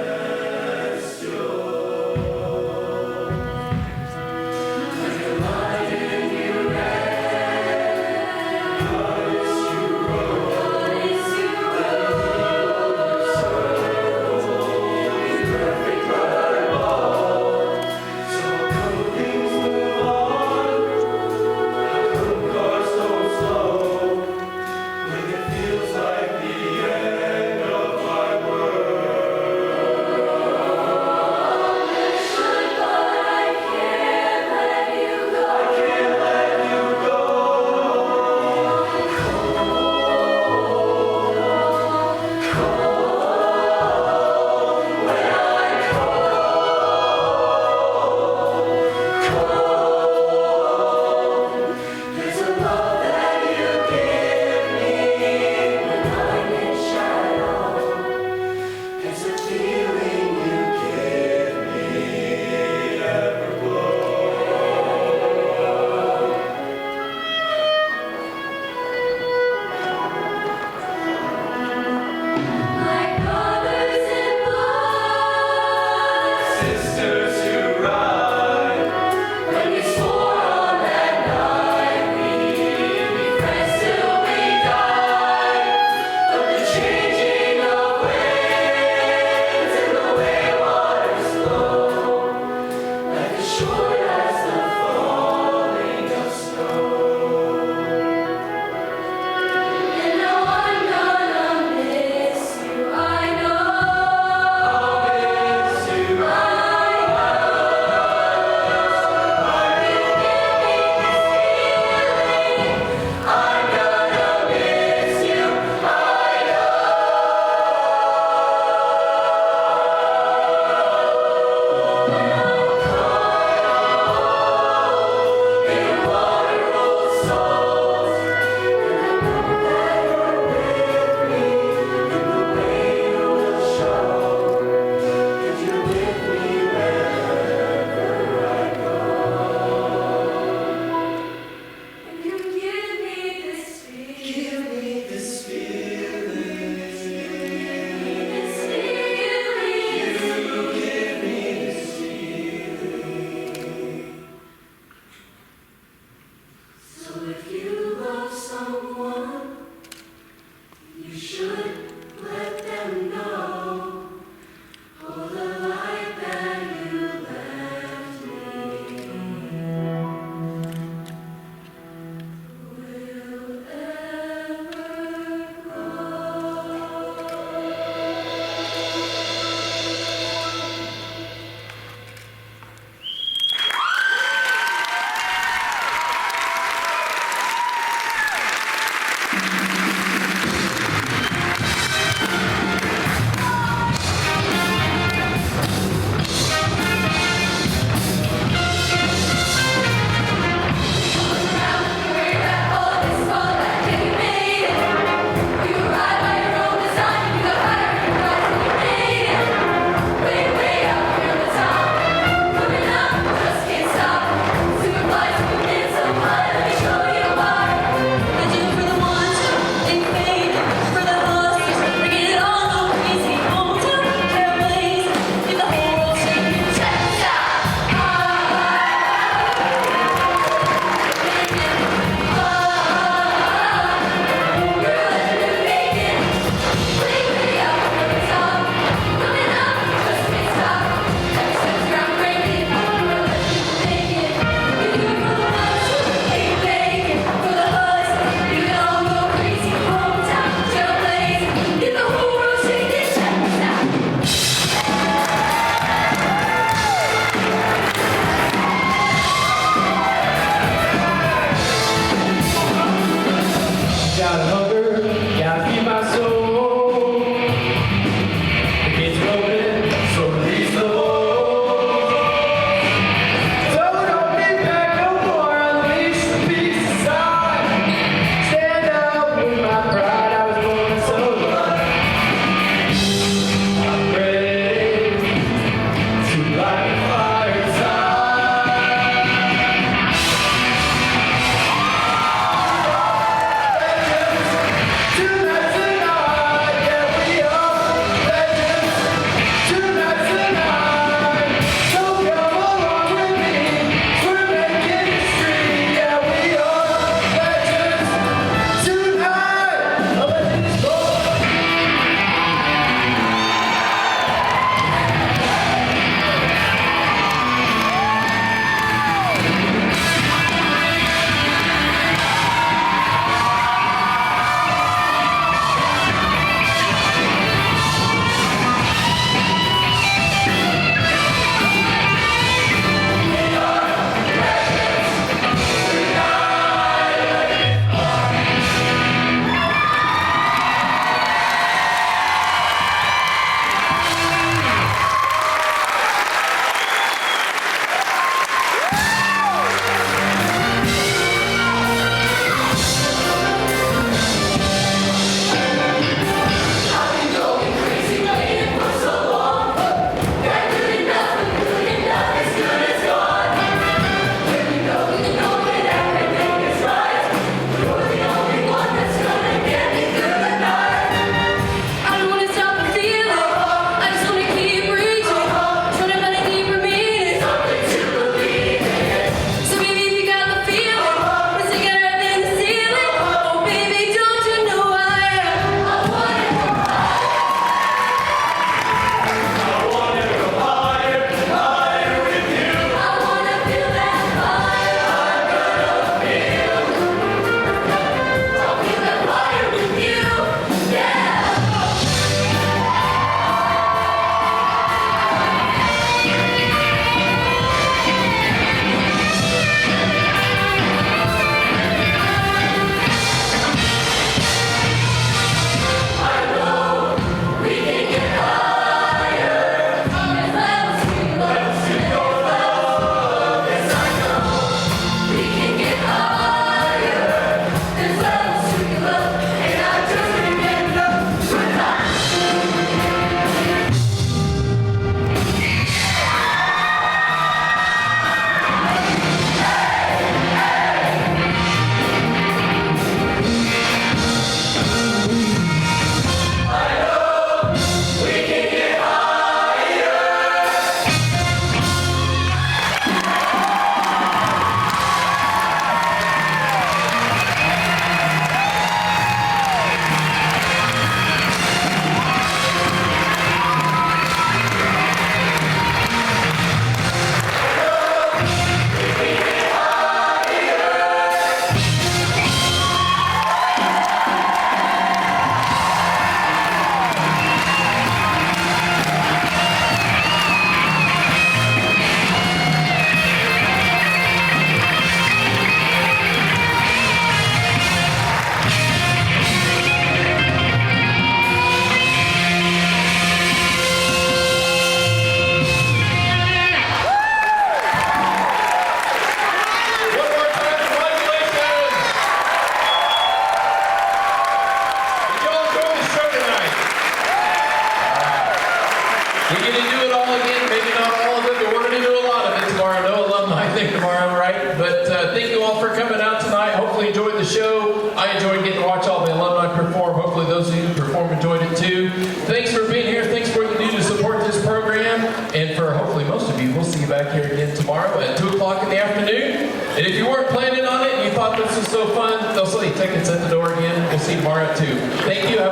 everything tomorrow, right? But thank you all for coming out tonight. Hopefully you enjoyed the show. I enjoyed getting to watch all the alumni perform. Hopefully those of you who performed enjoyed it too. Thanks for being here. Thanks for what you do to support this program. And for hopefully most of you, we'll see you back here again tomorrow at 2 o'clock in the afternoon. And if you weren't planning on it and you thought this was so fun, they'll sell you tickets at the door again. We'll see you tomorrow at 2. Thank you.